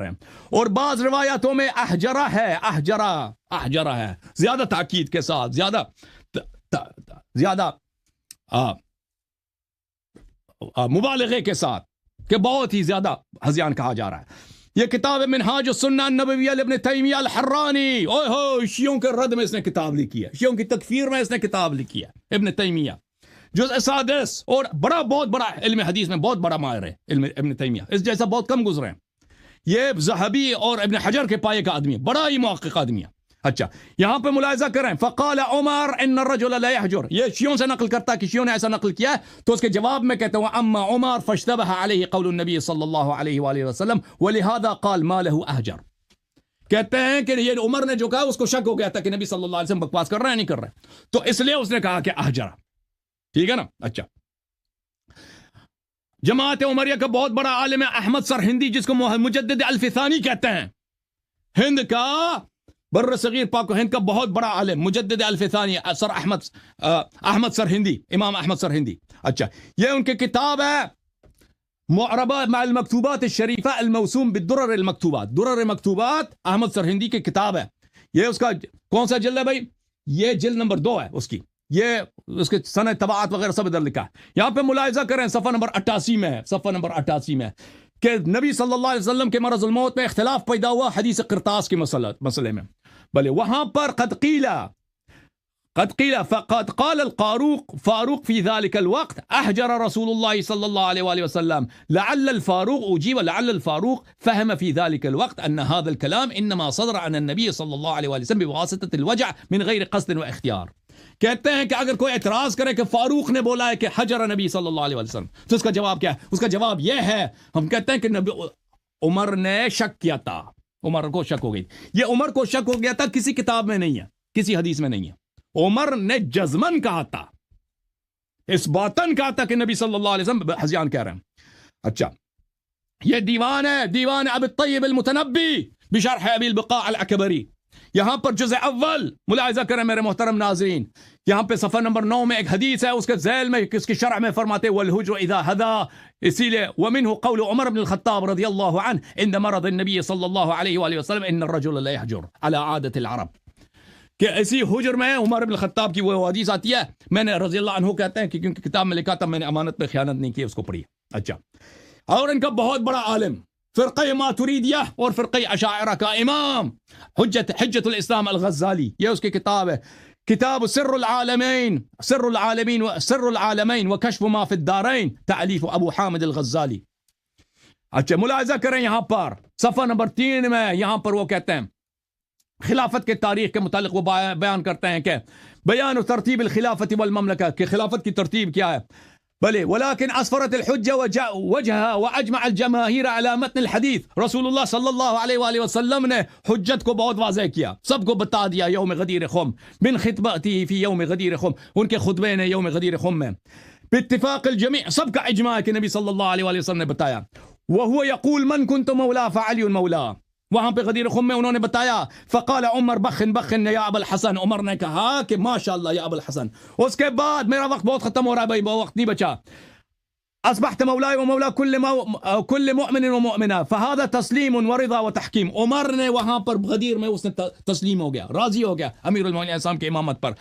ہیں. اور بعض روایاتوں میں احجرہ ہے, زیادہ تاکید کے ساتھ, زیادہ مبالغے کے ساتھ, کہ بہت ہی زیادہ حزیان کہا جا رہا ہے. یہ کتاب منہاج السنہ النبویہ لابن تیمیہ الحرانی, اوہ ہو, شیعوں کے رد میں اس نے کتاب لکھی ہے, شیعوں کی تکفیر میں اس نے کتاب لکھی ہے, ابن تیمیہ جزء 7, اور بہت بڑا علم حدیث میں بہت بڑا ماہر ہے علم ابن تیمیہ, اس جیسا بہت کم گزرے ہیں. یہ ذہبی اور ابن حجر کے پائے کا آدمی ہے, بڑا ہی محقق آدمی ہے. اچھا, یہاں پہ ملاحظہ کریں, فقال عمر ان الرجل لا يحجر, یہ شیعوں سے نقل کرتا ہے کہ شیعوں نے ایسا نقل کیا ہے, تو اس کے جواب میں کہتے ہیں اما عمر فاشتبه عليه قول النبي صلی اللہ علیہ وآلہ وسلم ولهذا قال ما له احجر. کہتے ہیں کہ یہ عمر نے جو کہا اس کو شک ہو گیا تھا کہ نبی صلی اللہ علیہ وسلم بکواس کر رہے ہیں نہیں کر رہے, تو اس لیے اس نے کہا کہ احجر. ٹھیک ہے نا. اچھا, جماعت عمریہ کا بہت بڑا عالم ہے احمد سرہندی, جس کو مجدد الفثانی کہتے ہیں, ہند کا بر صغیر پاک و ہند کا بہت بڑا عالم, مجدد الفثانی, سر احمد سرہندی, امام احمد سرہندی. اچھا, یہ ان کی کتاب ہے معربہ مع المکتوبات الشریفہ الموسوم بالدرر المکتوبات, درر مکتوبات احمد سرہندی کی کتاب ہے. یہ اس کا کون سا جلد ہے بھائی, یہ جلد نمبر 2 ہے اس کی, یہ اس کے سند طبعات وغیرہ سب ادھر لکھا ہے. یہاں پہ ملاحظہ کریں صفحہ نمبر 88 میں کہ نبی صلی اللہ علیہ وسلم کے مرض الموت میں اختلاف پیدا ہوا حدیث قرطاس کے مسئلے میں. بلے وہاں پر قد قیل فقد قال فاروق في ذلك الوقت احجر رسول الله صلى الله عليه وآله وسلم لعل الفاروق اجيب لعل الفاروق فهم في ذلك الوقت ان هذا الكلام انما صدر عن النبي صلى الله عليه وآله وسلم بواسطة الوجع من غير قصد واختيار. کہتے ہیں کہ اگر کوئی اعتراض کرے کہ فاروق نے بولا ہے کہ حجر نبی صلی اللہ علیہ وسلم, تو اس کا جواب کیا ہے؟ اس کا جواب یہ ہے, ہم کہتے ہیں کہ عمر نے شک کیا تھا, عمر کو شک ہو گئی. یہ عمر کو شک ہو گیا تھا, کسی کتاب میں نہیں ہے, کسی حدیث میں نہیں ہے. عمر نے جزمن کہا تھا, اس باتن کہا تھا کہ نبی صلی اللہ علیہ وسلم حزیان کہہ رہے ہیں. اچھا, یہ دیوان ہے, دیوان ابی الطیب المتنبی بشرح ابی البقاء العکبری. یہاں پر جزء اول ملاحظہ کریں میرے محترم ناظرین, یہاں پہ صفحہ نمبر 9 میں ایک حدیث ہے, اس کے ذیل میں اس کی شرح میں فرماتے والحجر اذا ہدا, اسی لیے ومنه قول عمر بن الخطاب رضی اللہ عنہ عند مرض النبی صلی اللہ علیہ وآلہ وسلم ان الرجل لا يحجر على عادة العرب. کہ اسی حجر میں عمر بن الخطاب کی وہ حدیث آتی ہے، میں نے رضی اللہ عنہ کہتے ہیں کہ کیونکہ کتاب میں لکھا تھا میں نے امانت پہ خیانت نہیں کی، اس کو پڑھی. اچھا، اور ان کا بہت بڑا عالم فرقہ ماتریدیہ اور فرقہ اشاعرہ کا امام حجت الاسلام الغزالی، یہ اس کی کتاب ہے، کتاب سر العالمین سر العالمین وکشف ما فی الدارین، تالیف ابو حامد الغزالی. اچھا، ملاحظہ کریں یہاں پر صفحہ نمبر 3 میں، یہاں پر وہ کہتے ہیں خلافت کے تاریخ کے متعلق وہ بیان کرتے ہیں کہ بیان ترتیب الخلافت والمملکہ، کہ خلافت کی ترتیب کیا ہے. بلے ولیکن اسفرت الحجہ وجہا واجمع الجماہیر علی متن الحدیث، رسول اللہ صلی اللہ علیہ وآلہ وسلم نے حجت کو بہت واضح کیا، سب کو بتا دیا یوم غدیر خم من خطبته فی یوم غدیر خم، ان کے خطبے نے یوم غدیر خم میں باتفاق الجمیع، سب کا اجماع ہے کہ نبی صلی اللہ علیہ وآلہ وسلم نے بتایا. وهو یقول من کنت مولا فعلی مولا، وہاں پہ غدیر خم میں انہوں نے بتایا فقال عمر بخن بخن یا ابا الحسن، عمر نے کہا کہ ماشاءاللہ یا ابا الحسن. اس کے بعد میرا وقت بہت ختم ہو رہا ہے بھائی، وہ وقت نہیں بچا. اصبحت مولاي ومولا كل مؤمن ومؤمنہ فهذا تسلیم ورضا وتحکیم. عمر نے وہاں پر غدیر میں اس نے تسلیم ہو گیا، راضی ہو گیا امیر المومنین السلام کی امامت پر.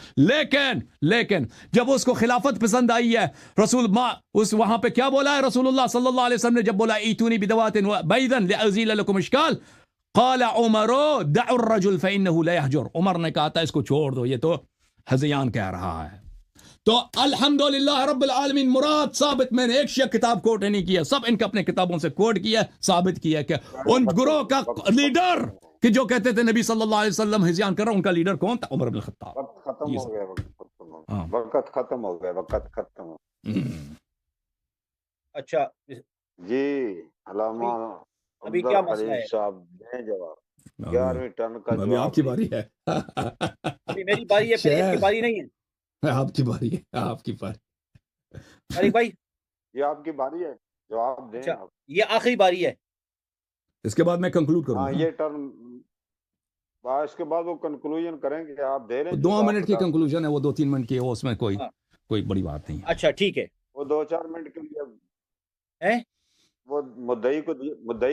لیکن جب اس کو خلافت پسند آئی ہے، رسول اس وہاں پہ کیا بولا ہے رسول اللہ صلی اللہ علیہ وسلم نے؟ جب بولا ایتونی بدوات بیضا لازیل لکم اشکال، قال عمر دعوا الرجل فانه لا يهجر، عمر نے کہا تھا اس کو چھوڑ دو، یہ تو ہذیان کہہ رہا ہے. تو الحمدللہ رب العالمین، مراد ثابت، میں نے ایک شیعہ کتاب کوٹ نہیں کیا، سب ان کا اپنے کتابوں سے کوٹ کیا، ثابت کیا کہ ان گروہ کا لیڈر کہ جو کہتے تھے نبی صلی اللہ علیہ وسلم ہذیان کر رہا، ان کا لیڈر کون تھا؟ عمر بن الخطاب. وقت ختم ہو گیا، وقت ختم ہو گیا، وقت ختم ہو گیا. اچھا جی علامہ ابھی کیا مسئلہ ہے؟ صاحب دیں جواب. 11ویں ٹرن کا ابھی آپ کی باری ہے. ابھی میری باری ہے، پھر اس کی باری نہیں ہے. آپ کی باری ہے، آپ کی باری. طارق بھائی یہ آپ کی باری ہے، جواب دیں. اچھا یہ آخری باری ہے، اس کے بعد میں کنکلوڈ کروں ہاں گا. یہ ٹرن اس کے بعد وہ کنکلوژن کریں گے، آپ دے لیں. 2 منٹ کی کنکلوژن ہے وہ، 2-3 منٹ کی ہے وہ، اس میں کوئی بڑی بات نہیں ہے. اچھا ٹھیک ہے. وہ 2-4 منٹ کے لیے وہ مدعی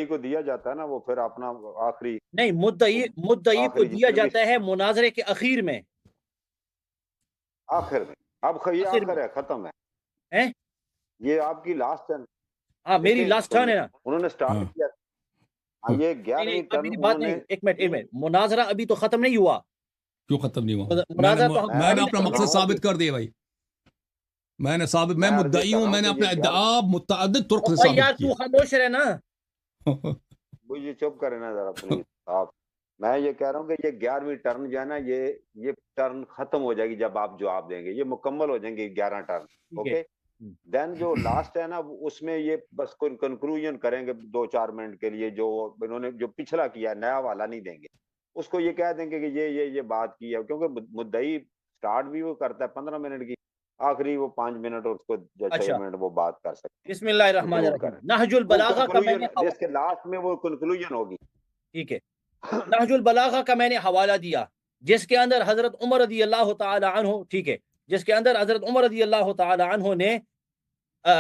کو دیا جاتا ہے نا، وہ پھر اپنا آخری نہیں، مدعی کو دیا جاتا ہے مناظرے کے اخیر میں، آخر میں. اب یہ آخر ہے، ختم ہے، یہ آپ کی لاسٹ ٹرن. ہاں میری لاسٹ ٹرن ہے نا. انہوں نے سٹارٹ کیا یہ 11ویں ٹرن. بات نہیں، ایک منٹ، مناظرہ ابھی تو ختم نہیں ہوا. کیوں ختم نہیں ہوا؟ مناظرہ تو میں نے اپنا مقصد ثابت کر دیا بھائی، میں نے ثابت، میں مدعی ہوں، میں نے اپنا ادعا متعدد طرق سے ثابت کیا. یار تو خاموش رہے نا. مجھے چپ کرے نا ذرا پلیز آپ. میں یہ کہہ رہا ہوں کہ یہ 11ویں ٹرن جو ہے نا، یہ ٹرن ختم ہو جائے گی جب آپ جواب دیں گے، یہ مکمل ہو جائیں گے 11 ٹرن. اوکے، دین جو لاسٹ ہے نا، اس میں یہ بس کوئی کنکلوژن کریں گے 2-4 منٹ کے لیے، جو انہوں نے جو پچھلا کیا نیا والا نہیں دیں گے. اس کو یہ کہہ دیں گے کہ یہ بات کی ہے، کیونکہ مدعی سٹارٹ بھی وہ کرتا ہے 15 منٹ کی، آخری وہ 5 منٹ اور اس کو 6 منٹ وہ بات کر سکتے. بسم اللہ الرحمن الرحیم. نہج البلاغہ کا میں نے جس کے لاسٹ میں وہ کنکلوژن ہوگی. ٹھیک ہے، نہج البلاغہ کا میں نے حوالہ دیا، جس کے اندر حضرت عمر رضی اللہ تعالی عنہ، ٹھیک ہے، جس کے اندر حضرت عمر رضی اللہ تعالی عنہ نے،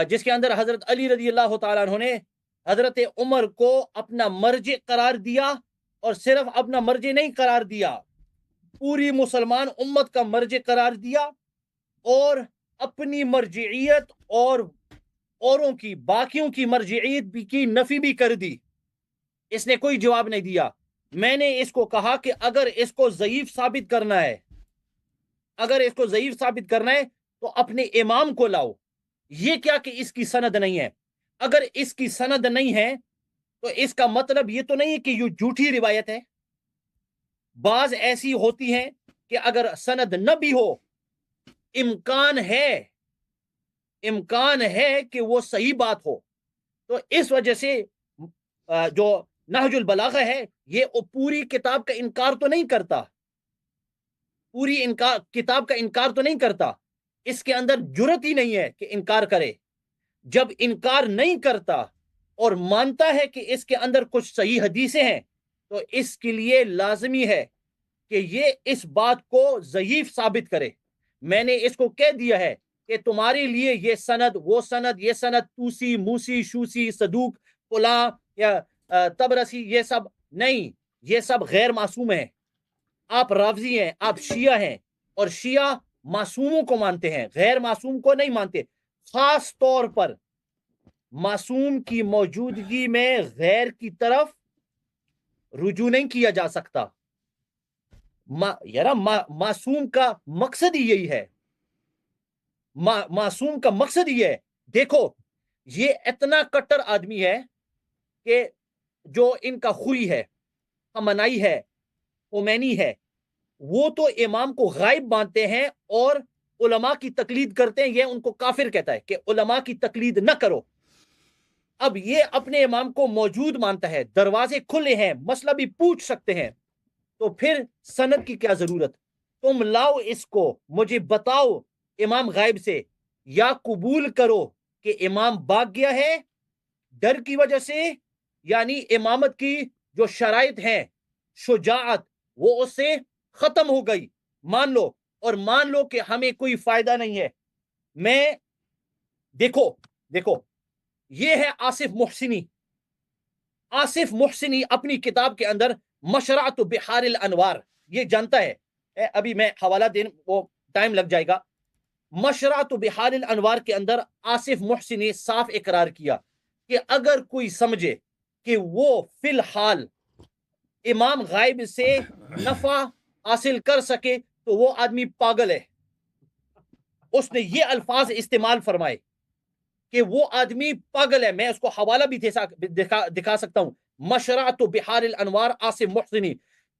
جس کے اندر حضرت علی رضی اللہ تعالی عنہ نے حضرت عمر کو اپنا مرجع قرار دیا، اور صرف اپنا مرجع نہیں قرار دیا، پوری مسلمان امت کا مرجع قرار دیا، اور اپنی مرجعیت اور اوروں کی، باقیوں کی مرجعیت بھی کی نفی بھی کر دی. اس نے کوئی جواب نہیں دیا. میں نے اس کو کہا کہ اگر اس کو ضعیف ثابت کرنا ہے، تو اپنے امام کو لاؤ. یہ کیا کہ اس کی سند نہیں ہے؟ اگر اس کی سند نہیں ہے تو اس کا مطلب یہ تو نہیں ہے کہ یہ جھوٹی روایت ہے. بعض ایسی ہوتی ہیں کہ اگر سند نہ بھی ہو، امکان ہے کہ وہ صحیح بات ہو. تو اس وجہ سے جو نہج البلاغہ ہے، یہ پوری کتاب کا انکار تو نہیں کرتا، کتاب کا انکار تو نہیں کرتا، اس کے اندر جرت ہی نہیں ہے کہ انکار کرے. جب انکار نہیں کرتا اور مانتا ہے کہ اس کے اندر کچھ صحیح حدیثیں ہیں، تو اس کے لیے لازمی ہے کہ یہ اس بات کو ضعیف ثابت کرے. میں نے اس کو کہہ دیا ہے کہ تمہارے لیے یہ سند، وہ سند، یہ سند توسی، موسی، شوسی، صدوق، فلاں یا تبرسی، یہ سب نہیں، یہ سب غیر معصوم ہے. آپ رافضی ہیں، آپ شیعہ ہیں، اور شیعہ معصوموں کو مانتے ہیں، غیر معصوم کو نہیں مانتے. خاص طور پر معصوم کی موجودگی میں غیر کی طرف رجوع نہیں کیا جا سکتا. معصوم کا مقصد ہی یہی ہے، معصوم کا مقصد ہی ہے. دیکھو یہ اتنا کٹر آدمی ہے کہ جو ان کا خوئی ہے، خمینائی ہے، خمینی ہے، وہ تو امام کو غائب مانتے ہیں اور علماء کی تقلید کرتے ہیں. یہ ان کو کافر کہتا ہے کہ علماء کی تقلید نہ کرو. اب یہ اپنے امام کو موجود مانتا ہے، دروازے کھلے ہیں، مسئلہ بھی پوچھ سکتے ہیں، تو پھر سند کی کیا ضرورت؟ تم لاؤ اس کو، مجھے بتاؤ امام غائب سے، یا قبول کرو کہ امام بھاگ گیا ہے ڈر کی وجہ سے، یعنی امامت کی جو شرائط ہیں، شجاعت، وہ اس سے ختم ہو گئی، مان لو. اور مان لو کہ ہمیں کوئی فائدہ نہیں ہے. میں دیکھو یہ ہے آصف محسنی. آصف محسنی اپنی کتاب کے اندر مشرعۃ بحار الانوار، یہ جانتا ہے، ابھی میں حوالہ دین وہ ٹائم لگ جائے گا. مشرعۃ بحار الانوار کے اندر آصف محسنی صاف اقرار کیا کہ اگر کوئی سمجھے کہ وہ فی الحال امام غائب سے نفع حاصل کر سکے تو وہ آدمی پاگل ہے. اس نے یہ الفاظ استعمال فرمائے کہ وہ آدمی پاگل ہے. میں اس کو حوالہ بھی دکھا سکتا ہوں. مشرعۃ بحار الانوار آصف محسنی،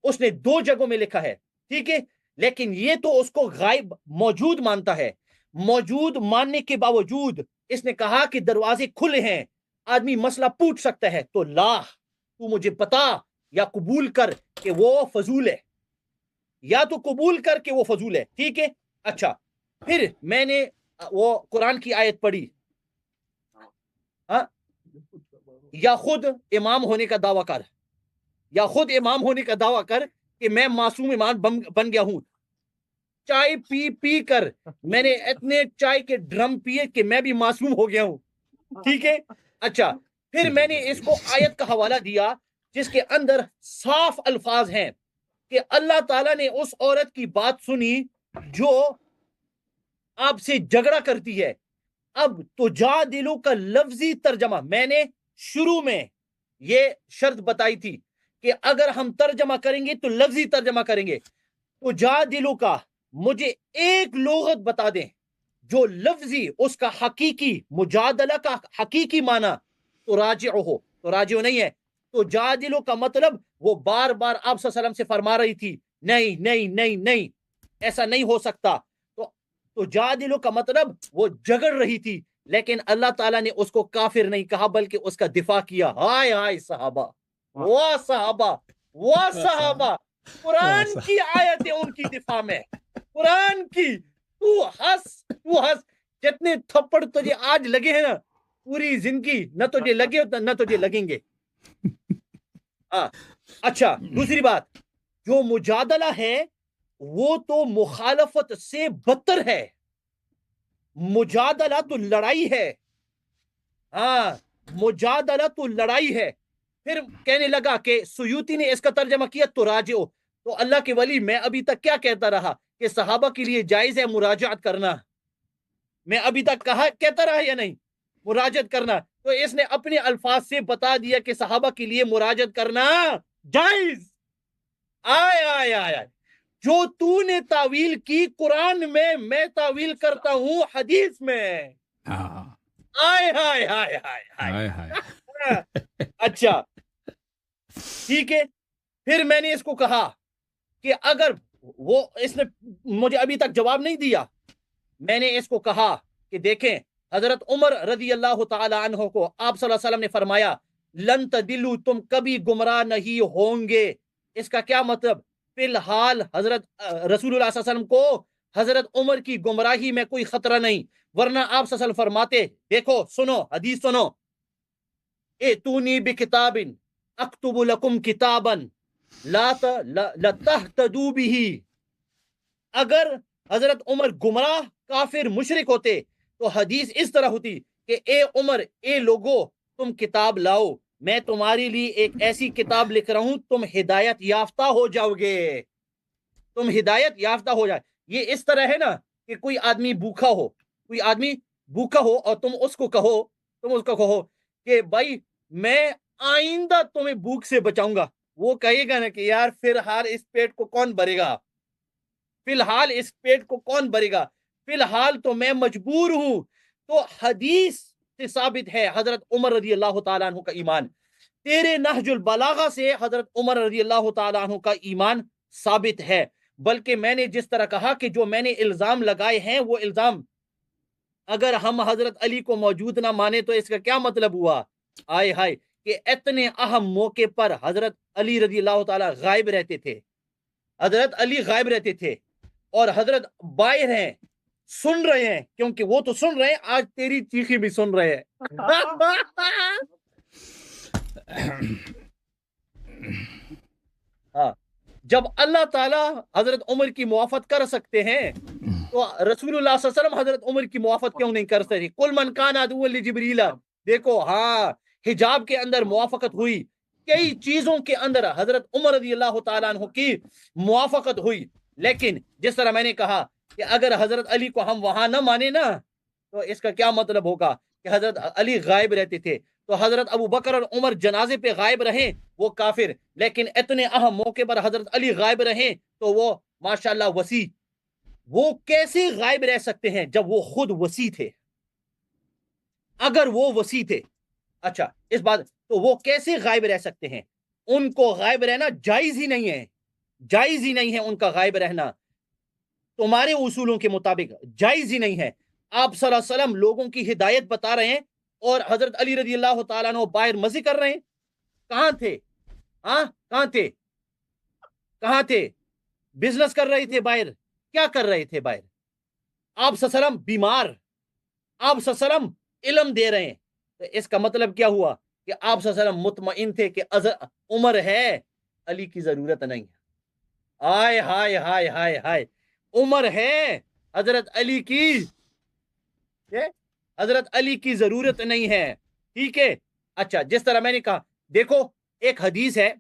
اس نے 2 جگہوں میں لکھا ہے، ٹھیک ہے. لیکن یہ تو اس کو غائب موجود مانتا ہے. موجود ماننے کے باوجود اس نے کہا کہ دروازے کھلے ہیں، آدمی مسئلہ پوچھ سکتا ہے. تو تو مجھے بتا یا قبول کر کہ وہ فضول ہے، یا تو قبول کر کے وہ فضول ہے، ٹھیک ہے. اچھا، پھر میں نے وہ قرآن کی آیت پڑھی، یا خود امام ہونے کا دعویٰ کر، یا خود امام ہونے کا دعویٰ کر کہ میں معصوم امام بن گیا ہوں. چائے پی کر میں نے اتنے چائے کے ڈرم پیے کہ میں بھی معصوم ہو گیا ہوں، ٹھیک ہے. اچھا، پھر میں نے اس کو آیت کا حوالہ دیا جس کے اندر صاف الفاظ ہیں کہ اللہ تعالیٰ نے اس عورت کی بات سنی جو آپ سے جھگڑا کرتی ہے. اب تو جا دلوں کا لفظی ترجمہ، میں نے شروع میں یہ شرط بتائی تھی کہ اگر ہم ترجمہ کریں گے تو لفظی ترجمہ کریں گے. تو جا دلوں کا مجھے ایک لغت بتا دیں جو لفظی اس کا حقیقی مجادلہ کا حقیقی معنی تو راجع ہو. تو راجع نہیں ہے. تو جادلوں کا مطلب وہ بار بار آپ صلی اللہ علیہ وسلم سے فرما رہی تھی نہیں نہیں نہیں نہیں، ایسا نہیں ہو سکتا. تو جادلوں کا مطلب وہ جھگڑ رہی تھی، لیکن اللہ تعالیٰ نے اس کو کافر نہیں کہا بلکہ اس کا دفاع کیا. ہائے ہائے صحابہ، واہ صحابہ، واہ صحابہ، قرآن کی آیتیں ان کی دفاع میں، قرآن کی. تو ہنس جتنے تھپڑ تجھے آج لگے ہیں نا، پوری زندگی نہ تجھے لگے نہ تجھے لگیں گے. اچھا، دوسری بات، جو مجادلہ ہے وہ تو مخالفت سے بدتر ہے. مجادلہ تو لڑائی ہے، مجادلہ تو لڑائی ہے. پھر کہنے لگا کہ سیوطی نے اس کا ترجمہ کیا تو راجعو. تو اللہ کے ولی، میں ابھی تک کیا کہتا رہا کہ صحابہ کے لیے جائز ہے مراجعت کرنا. میں ابھی تک کہتا رہا یا نہیں مراجعت کرنا؟ تو اس نے اپنے الفاظ سے بتا دیا کہ صحابہ کے لیے مراجعت کرنا جائز. آئے آئے آئے، جو تو نے تعویل کی قرآن میں تعویل کرتا ہوں حدیث میں. آئے ہائے ہائے ہائے ہائے. اچھا ٹھیک ہے. پھر میں نے اس کو کہا کہ اگر اس نے مجھے ابھی تک جواب نہیں دیا. میں نے اس کو کہا کہ دیکھیں، حضرت عمر رضی اللہ تعالی عنہ کو آپ صلی اللہ علیہ وسلم نے فرمایا لن تدلوا، تم کبھی گمراہ نہیں ہوں گے. اس کا کیا مطلب؟ فی الحال حضرت رسول اللہ صلی اللہ علیہ وسلم کو حضرت عمر کی گمراہی میں کوئی خطرہ نہیں، ورنہ آپ صلی اللہ علیہ وسلم فرماتے، دیکھو سنو حدیث سنو، ائتونی بکتاب اکتب لکم کتابا لتہتدوا بہ. اگر حضرت عمر گمراہ کافر مشرک ہوتے تو حدیث اس طرح ہوتی کہ اے عمر، اے لوگو، تم کتاب لاؤ، میں تمہارے لیے ایک ایسی کتاب لکھ رہا ہوں، تم ہدایت یافتہ ہو جاؤ گے. تم ہدایت یافتہ ہو جائے. یہ اس طرح ہے نا کہ کوئی آدمی بھوکا ہو اور تم اس کو کہو کہ بھائی میں آئندہ تمہیں بھوک سے بچاؤں گا. وہ کہے گا نا کہ یار فی الحال اس پیٹ کو کون بھرے گا, فی الحال تو میں مجبور ہوں. تو حدیث سے ثابت ہے حضرت عمر رضی اللہ تعالیٰ عنہ کا ایمان. تیرے نہج البلاغہ سے حضرت عمر رضی اللہ تعالیٰ عنہ کا ایمان ثابت ہے. بلکہ میں نے جس طرح کہا کہ جو میں نے الزام لگائے ہیں وہ الزام اگر ہم حضرت علی کو موجود نہ مانے تو اس کا کیا مطلب ہوا؟ آئے ہائے کہ اتنے اہم موقع پر حضرت علی رضی اللہ تعالیٰ غائب رہتے تھے اور حضرت باہر ہیں, سن رہے ہیں, کیونکہ وہ تو سن رہے ہیں, آج تیری چیخی بھی سن رہے ہیں. ہاں, جب اللہ تعالیٰ حضرت عمر کی موافقت کر سکتے ہیں تو رسول اللہ صلی اللہ علیہ وسلم حضرت عمر کی موافقت کیوں نہیں کر سکتے؟ قل من کان عدوا لجبریل. دیکھو ہاں, حجاب کے اندر موافقت ہوئی, کئی چیزوں کے اندر حضرت عمر رضی اللہ تعالیٰ عنہ کی موافقت ہوئی. لیکن جس طرح میں نے کہا کہ اگر حضرت علی کو ہم وہاں نہ مانے نا تو اس کا کیا مطلب ہوگا کہ حضرت علی غائب رہتے تھے. تو حضرت ابو بکر اور عمر جنازے پہ غائب رہیں وہ کافر, لیکن اتنے اہم موقع پر حضرت علی غائب رہیں تو وہ ماشاءاللہ وسیع. وہ کیسے غائب رہ سکتے ہیں جب وہ خود وسیع تھے؟ اگر وہ وسیع تھے, اچھا اس بات, تو وہ کیسے غائب رہ سکتے ہیں؟ ان کو غائب رہنا جائز ہی نہیں ہے ان کا غائب رہنا. تمہارے اصولوں کے مطابق جائز ہی نہیں ہے. آپ صلی اللہ علیہ وسلم لوگوں کی ہدایت بتا رہے ہیں اور حضرت علی رضی اللہ تعالیٰ عنہ باہر مزے کر رہے ہیں. کہاں تھے؟ کہاں تھے؟ بزنس کر رہے تھے باہر. کیا کر رہے تھے باہر؟ آپ صلی اللہ علیہ وسلم بیمار, آپ صلی اللہ علیہ وسلم علم دے رہے ہیں. تو اس کا مطلب کیا ہوا کہ آپ صلی اللہ علیہ وسلم مطمئن تھے کہ عمر ہے, علی کی ضرورت نہیں ہے. ہائے ہائے ہائے ہائے ہائے, عمر ہے, حضرت علی کی ضرورت نہیں ہے. ٹھیک ہے, اچھا جس طرح میں نے کہا, دیکھو ایک حدیث ہے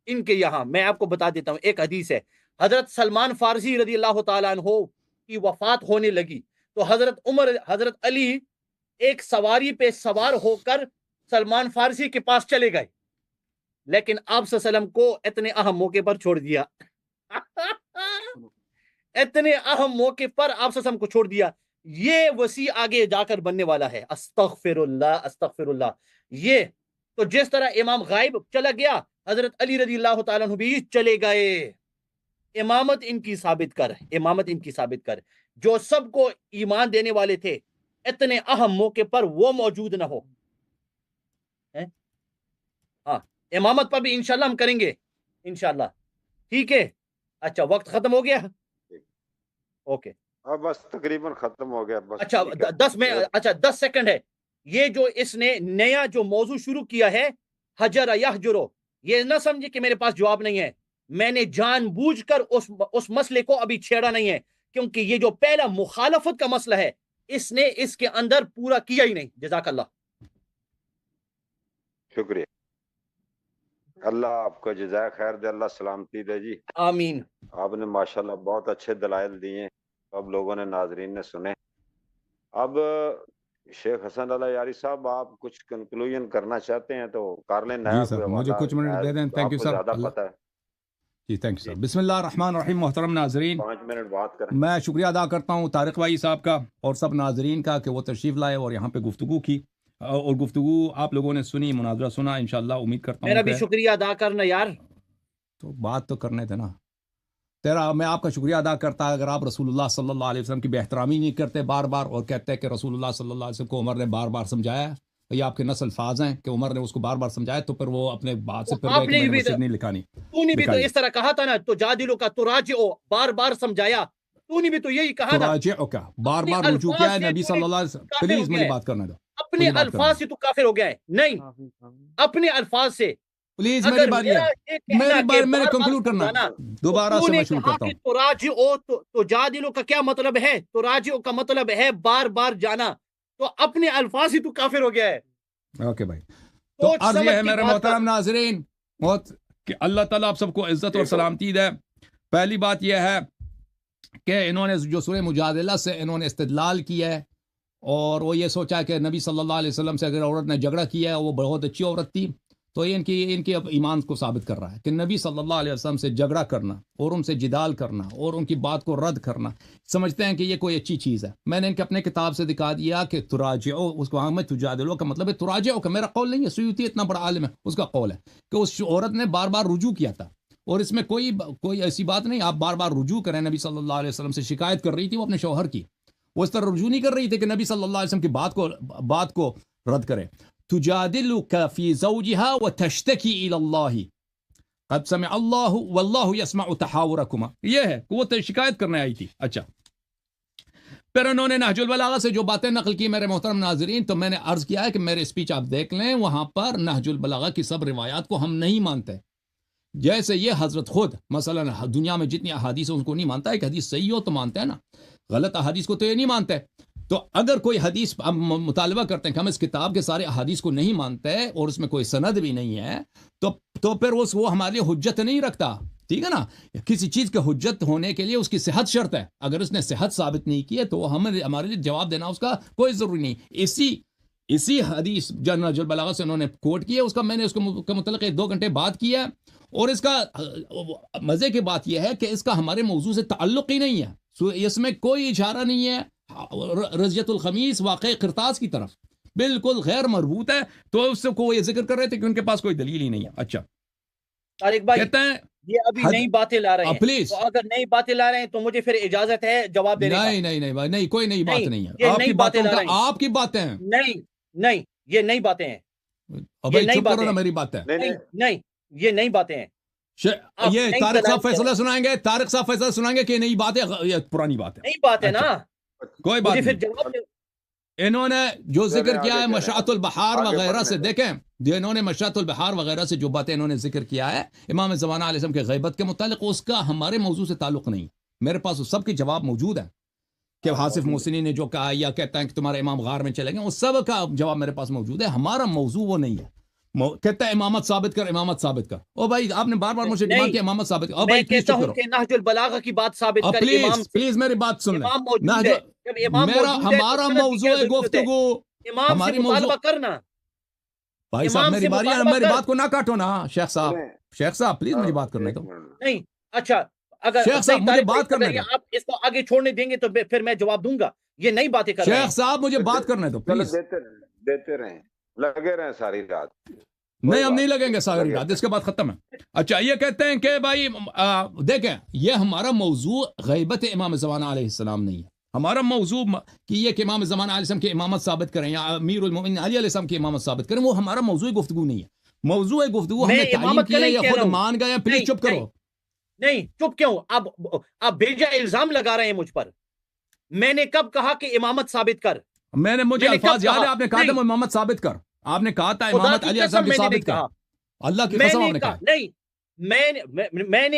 ان کے یہاں, میں آپ کو بتا دیتا ہوں. ایک حدیث ہے, حضرت سلمان فارسی رضی اللہ تعالیٰ عنہ کی وفات ہونے لگی تو حضرت علی ایک سواری پہ سوار ہو کر سلمان فارسی کے پاس چلے گئے, لیکن آپ صلی اللہ علیہ وسلم کو اتنے اہم موقع پر چھوڑ دیا. اتنے اہم موقع پر آپ صلی اللہ علیہ وسلم کو چھوڑ دیا. یہ وسیع آگے جا کر بننے والا ہے. استغفر اللہ. یہ تو جس طرح امام غائب چلا گیا, حضرت علی رضی اللہ تعالیٰ عنہ بھی چلے گئے. امامت ان کی ثابت کر. جو سب کو ایمان دینے والے تھے, اتنے اہم موقع پر وہ موجود نہ ہو. ہاں, امامت پر بھی انشاءاللہ ہم کریں گے انشاءاللہ. ٹھیک ہے, اچھا وقت ختم ہو گیا. اوکے, اب بس تقریباً ختم ہو گیا. بس اچھا 10 سیکنڈ ہے. یہ جو اس نے نیا جو موضوع شروع کیا ہے, حجر یحجرو, یہ نہ سمجھے کہ میرے پاس جواب نہیں ہے. میں نے جان بوجھ کر اس مسئلے کو ابھی چھیڑا نہیں ہے, کیونکہ یہ جو پہلا مخالفت کا مسئلہ ہے اس نے اس کے اندر پورا کیا ہی نہیں. جزاک اللہ. شکریہ. اللہ آپ کو جزائے خیر دے, اللہ سلامتی دے جی. آمین. آپ نے ماشاءاللہ بہت اچھے دلائل دیے, اب لوگوں نے, ناظرین نے سنے. اب شیخ حسن اللہ یاری صاحب, آپ کچھ کنکلوژن کرنا چاہتے ہیں تو کر لیں. جی سر, مجھے کچھ منٹ دے دیں. Thank you sir. زیادہ پتہ ہے جی, تھینک یو سر. بسم اللہ الرحمن الرحیم. محترم ناظرین, 5 منٹ بات کریں. میں شکریہ ادا کرتا ہوں طارق بھائی صاحب کا اور سب ناظرین کا کہ وہ تشریف لائے اور یہاں پہ گفتگو کی, اور گفتگو آپ لوگوں نے سنی, مناظرہ سنا. انشاءاللہ امید کرتا ہوں میرا بھی شکریہ ادا کرنا یار. تو بات تو کرنے تھے نا تیرا. میں آپ کا شکریہ ادا کرتا اگر آپ رسول اللہ صلی اللہ علیہ وسلم کی بے احترامی نہیں کرتے بار بار, اور کہتے کہ رسول اللہ صلی اللہ علیہ وسلم کو عمر نے بار بار سمجھایا. یہ آپ کے نسل الفاظ ہیں کہ عمر نے اس کو بار بار سمجھایا, تو پھر وہ اپنے بات سے پھر گئے کہ میں نے مسجد نہیں لکھانی. تو نے بھی تو اس طرح کہا تھا نا, تو جادلو کا تراجعو, بار بار سمجھایا. تو نے بھی تو یہی کہا نا, تراجعو کا بار بار رجوع کیا ہے نبی صلی اللہ علیہ وسلم. پلیز مجھے بات کرنے دو. اپنے الفاظ سے تو کافر ہو گیا ہے. نہیں, اپنے الفاظ سے پلیز میری باری ہے, میں نے کنکلوڈ کرنا. دوبارہ سے میں شروع کرتا ہوں. تراجعو تو جادلو کا کیا مطلب ہے؟ تراجعو کا مطلب ہے بار بار جانا. تو اپنے الفاظ ہی تو کافر ہو گیا ہے. اوکے بھائی, تو عرض یہ ہے میرے محترم ناظرین کہ اللہ تعالیٰ آپ سب کو عزت اور سلامتی دے. پہلی بات یہ ہے کہ انہوں نے جو سورہ مجادلہ سے انہوں نے استدلال کیا ہے اور وہ یہ سوچا کہ نبی صلی اللہ علیہ وسلم سے اگر عورت نے جھگڑا کیا ہے وہ بہت اچھی عورت تھی، تو یہ ان کی ایمان کو ثابت کر رہا ہے کہ نبی صلی اللہ علیہ وسلم سے جھگڑا کرنا اور ان سے جدال کرنا اور ان کی بات کو رد کرنا سمجھتے ہیں کہ یہ کوئی اچھی چیز ہے۔ میں نے ان کے اپنے کتاب سے دکھا دیا کہ تراجعو، اس کو میں تجادلو کا مطلب ہے تراجعو کا، میرا قول نہیں ہے، سیوطی اتنا بڑا عالم ہے، اس کا قول ہے کہ اس عورت نے بار بار رجوع کیا تھا، اور اس میں کوئی ایسی بات نہیں، آپ بار بار رجوع کریں۔ نبی صلی اللہ علیہ وسلم سے شکایت کر رہی تھی وہ اپنے شوہر کی، وہ اس طرح رجوع نہیں کر رہی تھی کہ نبی صلی اللہ علیہ وسلم کی بات کو رد کرے۔ تجادلك في زوجها وتشتكي الى الله قد سمع الله والله يسمع تحاوركما، یہ ہے وہ شکایت کرنے آئی تھی۔ اچھا، پھر انہوں نے نہج البلاغہ سے جو باتیں نقل کی میرے محترم ناظرین، تو میں نے عرض کیا ہے کہ میرے اسپیچ آپ دیکھ لیں، وہاں پر نہج البلاغہ کی سب روایات کو ہم نہیں مانتے، جیسے یہ حضرت خود مثلا دنیا میں جتنی احادیث ہیں ان کو نہیں مانتا ہے، کہ حدیث صحیح ہو تو مانتے ہیں نا، غلط احادیث کو تو یہ نہیں مانتے۔ تو اگر کوئی حدیث ہم مطالبہ کرتے ہیں کہ ہم اس کتاب کے سارے احادیث کو نہیں مانتے اور اس میں کوئی سند بھی نہیں ہے، تو پھر وہ ہمارے لیے حجت نہیں رکھتا، ٹھیک ہے نا۔ کسی چیز کے حجت ہونے کے لیے اس کی صحت شرط ہے، اگر اس نے صحت ثابت نہیں کی ہے تو ہمارے لیے جواب دینا اس کا کوئی ضروری نہیں۔ اسی حدیث جو نہج البلاغہ سے انہوں نے کوٹ کیا، اس کا میں نے اس کے متعلق 2 گھنٹے بعد کیا، اور اس کا مزے کی بات یہ ہے کہ اس کا ہمارے موضوع سے تعلق ہی نہیں ہے، اس میں کوئی اشارہ نہیں ہے رضیت الخمیس واقع قرطاس کی طرف، بالکل غیر مربوط ہے، تو اس کو وہ یہ ذکر کر رہے تھے کہ ان کے پاس کوئی دلیل ہی نہیں ہے۔ اچھا طارق بھائی، کہتے ہیں یہ ابھی نئی باتیں لا رہے ہیں، پلیز، تو اگر نئی باتیں لا رہے ہیں تو مجھے پھر اجازت ہے جواب دینے کی۔ نہیں بھائی، نہیں، کوئی نئی بات نہیں ہے، یہ آپ نئی کی باتیں لا رہے ہیں، آپ کی باتیں ہیں، نہیں یہ نئی باتیں ہیں، ابھی چپ کرو نا، میری بات ہے، نہیں یہ نئی باتیں ہیں۔ یہ طارق صاحب فیصلہ سنائیں گے، طارق صاحب فیصلہ سنائیں گے کہ نئی بات ہے، یہ پرانی بات ہے، نئی بات ہے نا، کوئی بات مجھے پھر نہیں۔ جواب انہوں نے جو ذکر کیا ہے مشاۃ البحار آگے وغیرہ سے، بڑھنے دیں۔ دیکھیں انہوں نے مشاۃ البحار وغیرہ سے جو باتیں انہوں نے ذکر کیا ہے امام زمانہ علیہ السلام کے غیبت کے متعلق، اس کا ہمارے موضوع سے تعلق نہیں، میرے پاس اس سب کے جواب موجود ہے، کہ حاصف محسنی نے جو کہا یا کہتا ہے کہ تمہارے امام غار میں چلے گئے، اس سب کا جواب میرے پاس موجود ہے، ہمارا موضوع وہ نہیں ہے۔ کہتا ہے امامت ثابت کر، امامت ثابت کر، او بھائی آپ نے بار بار مجھے ڈیمانڈ کیا امامت ثابت کر، او بھائی پلیز چپ کرو، کہ نہج البلاغہ کی بات ثابت کر، پلیز میری بات سن لیں، امام موجود ہے، جب امام موجود ہے ہمارا موضوع گفتگو، امام سے ہماری مطالبہ کرنا۔ بھائی صاحب میری باری ہے، میری بات کو نہ کاٹو نا، شیخ صاحب پلیز مجھے بات کرنے دو۔ نہیں اچھا، اگر شیخ صاحب مجھے بات کرنے دو، آپ اس کو آگے چھوڑنے دیں گے تو پھر میں جواب دوں گا، یہ نئی باتیں کر رہے ہیں۔ شیخ صاحب مجھے بات کرنے دو پلیز۔ دیتے رہیں، لگے رہیں ساری رات، نہیں ہم نہیں لگیں گے ساری رات، اس کے بعد ختم ہے۔ اچھا یہ کہتے ہیں کہ بھائی دیکھیں یہ ہمارا موضوع غیبت امام زمانہ علیہ السلام نہیں ہے، ہمارا موضوع کہ یہ کہ امام زمانہ علیہ السلام کی امامت ثابت کریں یا امیر المومنین علی علیہ السلام کی امامت ثابت کریں، وہ ہمارا موضوع گفتگو نہیں ہے۔ موضوع گفتگو ہم نے تعلیم کی ہے یا خود مان گئے، پلیز چپ کرو۔ نہیں چپ کیوں؟ آپ بھیجا الزام لگا رہے ہیں مجھ پر، میں نے کب کہا کہ امامت ثابت کر؟ میں نے مجھے الفاظ یاد ہے، آپ نے کہا تھا امامت ثابت کر، آپ نے کہا تھا امامت علی علیہ السلام کی ثابت کر، اللہ کی قسم آپ نے کہا نہیں، میں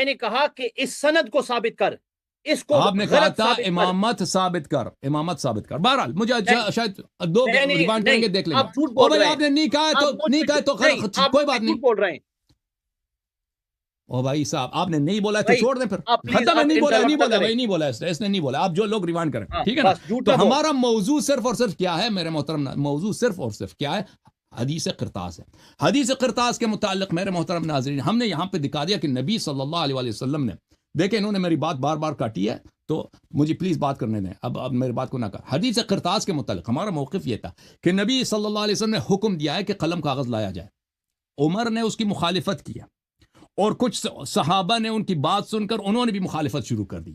نے کہا کہ اس سند کو ثابت کر، اس کو آپ نے کہا تھا امامت ثابت کر، امامت ثابت کر۔ بہرحال مجھے شاید 2 ریوائنڈ کریں گے، دیکھ لیں گے۔ آپ جھوٹ بول رہے ہیں، آپ نے نہیں کہا تو کوئی بات نہیں، بول رہے ہیں۔ او بھائی صاحب آپ نے نہیں بولا تو چھوڑ دیں، پھر ختم ہے، نہیں بولا بھائی، نہیں بولا اس نے نہیں بولا، آپ جو لوگ ریوائنڈ کریں، ٹھیک ہے نا۔ تو ہمارا موضوع صرف اور صرف کیا ہے میرے محترم، موضوع صرف اور صرف کیا ہے؟ حدیث قرطاس ہے۔ حدیث قرطاس کے متعلق میرے محترم ناظرین ہم نے یہاں پہ دکھا دیا کہ نبی صلی اللہ علیہ وسلم نے، دیکھیں انہوں نے میری بات بار بار کاٹی ہے تو مجھے پلیز بات کرنے دیں، اب میری بات کو نہ کر۔ حدیث قرطاس کے متعلق ہمارا موقف یہ تھا کہ نبی صلی اللہ علیہ وسلم نے حکم دیا ہے کہ قلم کاغذ لایا جائے، عمر نے اس کی مخالفت کیا، اور کچھ صحابہ نے ان کی بات سن کر انہوں نے بھی مخالفت شروع کر دی،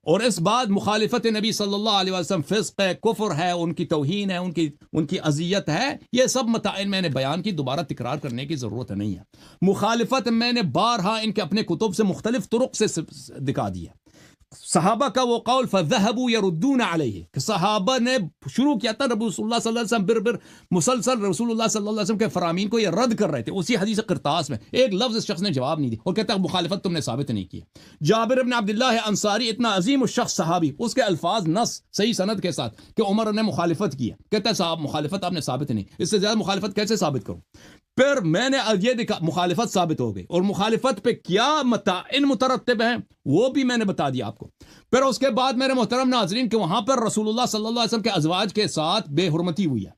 اور اس بعد مخالفت نبی صلی اللہ علیہ وسلم فسق ہے، کفر ہے، ان کی توہین ہے، ان کی اذیت ہے، یہ سب مسائل میں نے بیان کی، دوبارہ تکرار کرنے کی ضرورت نہیں ہے۔ مخالفت میں نے بارہا ان کے اپنے کتب سے مختلف طرق سے دکھا دیا۔ صحابہ کا وہ قول فَذَهَبُوا يَرُدُّونَ عَلَيْهِ کہ صحابہ نے شروع کیا تھا، رسول اللہ صلی اللہ علیہ وسلم مسلسل رسول اللہ صلی اللہ علیہ وسلم کے فرامین کو یہ رد کر رہے تھے، اسی حدیث قرطاس میں ایک لفظ اس شخص نے جواب نہیں دی، اور کہتا ہے مخالفت تم نے ثابت نہیں کی۔ جابر بن عبداللہ انصاری اتنا عظیم الشخص صحابی، اس کے الفاظ نص صحیح سند کے ساتھ کہ عمر نے مخالفت کی ہے، کہتا ہے صاحب مخالفت آپ نے ثابت نہیں، اس سے زیادہ مخالفت کیسے ثابت کروں؟ پھر میں نے یہ دیکھا مخالفت ثابت ہو گئی، اور مخالفت پہ کیا متعین مترتب ہیں وہ بھی میں نے بتا دیا آپ کو۔ پھر اس کے بعد میرے محترم ناظرین کہ وہاں پر رسول اللہ صلی اللہ علیہ وسلم کے ازواج کے ساتھ بے حرمتی ہوئی ہے،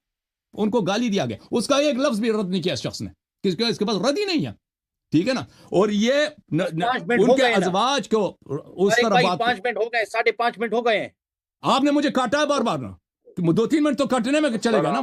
ان کو گالی دیا گیا، اس کا ایک لفظ بھی رد نہیں کیا اس شخص نے، اس کے پاس رد ہی نہیں ہے، ٹھیک ہے نا۔ اور یہ ان کے ازواج کو اس طرح بات 5 منٹ ہو گئے، 5.5 منٹ ہو گئے ہیں۔ آپ نے مجھے کاٹا ہے بار بار نا، 2-3 منٹ تو کاٹنے میں چلے گا نا،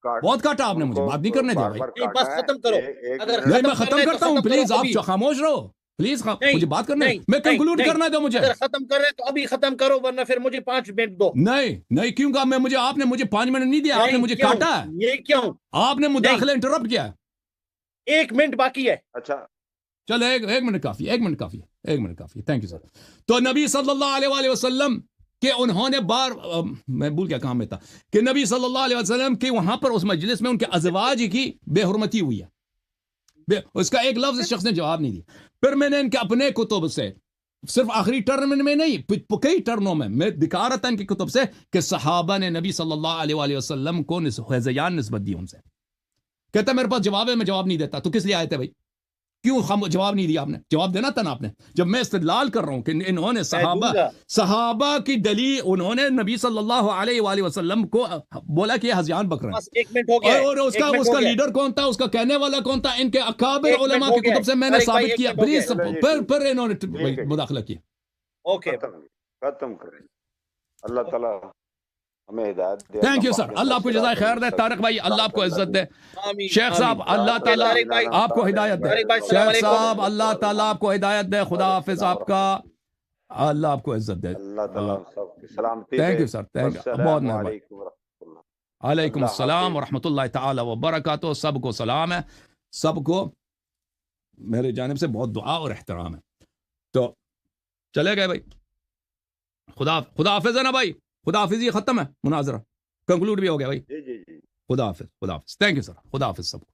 بہت کاٹا آپ نے مجھے، بات نہیں کرنے دیا بھائی۔ بس ختم کرو، نہیں میں ختم کرتا ہوں، پلیز آپ خاموش رہو، پلیز مجھے بات کرنے، میں کنکلوڈ کرنا دو مجھے۔ اگر ختم کر رہے تو ابھی ختم کرو، ورنہ پھر مجھے 5 منٹ دو۔ نہیں کیوں کہا میں، آپ نے مجھے 5 منٹ نہیں دیا، آپ نے مجھے کاٹا ہے، یہ کیوں؟ آپ نے مداخلہ انٹرپٹ کیا۔ 1 منٹ باقی ہے۔ اچھا چلو ایک minute coffee, 1 minute coffee, 1 minute coffee, thank you sir. تو نبی صلی اللہ علیہ وآلہ وسلم کہ انہوں نے میں بھول کیا کہاں میں تھا، کہ نبی صلی اللہ علیہ وسلم کے وہاں پر اس مجلس میں ان کے ازواج کی بے حرمتی ہوئی ہے، اس کا ایک لفظ اس شخص نے جواب نہیں دیا۔ پھر میں نے ان کے اپنے کتب سے، صرف آخری ٹرم میں نہیں، کئی ٹرموں میں دکھا رہا تھا ان کی کتب سے کہ صحابہ نے نبی صلی اللہ علیہ وآلہ وسلم کو حذیان نسبت دی ان سے۔ کہتا میرے پاس جواب ہے، میں جواب نہیں دیتا، تو کس لیے آئے تھے بھائی؟ کیوں جواب نہیں دیا آپ نے؟ جواب دینا تھا نا آپ نے، جب میں استدلال کر رہا ہوں کہ انہوں نے صحابہ کی دلیل، انہوں نے نبی صلی اللہ علیہ وآلہ وسلم کو بولا کہ یہ حذیان بک رہے ہیں، 1 منٹ ہو گیا، اور اس کا لیڈر کون تھا، اس کا کہنے والا کون تھا، ان کے اکابر علماء کی کتب سے میں نے ثابت کیا، پلیز پھر انہوں نے مداخلہ کیا۔ اوکے ختم کریں، اللہ تعالیٰ ہمیں ہدایت دے۔ تھینک یو سر، اللہ آپ کو جزائے خیر دے، طارق بھائی اللہ آپ کو عزت دے، شیخ صاحب اللہ تعالیٰ آپ کو ہدایت دے، شیخ صاحب اللہ تعالیٰ آپ کو ہدایت دے، خدا حافظ آپ کا، اللہ آپ کو عزت دے، اللہ تعالیٰ سب کی سلامتی۔ Thank you sir, thank you, بہت مہربانی۔ علیکم السلام ورحمۃ اللہ تعالیٰ وبرکاتہ، سب کو سلام ہے، سب کو میرے جانب سے بہت دعا اور احترام ہے۔ تو چلے گئے بھائی، خدا حافظ ہے نا بھائی، خدا حافظ، یہ ختم ہے مناظرہ، کنکلوڈ بھی ہو گیا بھائی، جی خدا حافظ، خدا حافظ، تھینک یو سر، خدا حافظ سب کو۔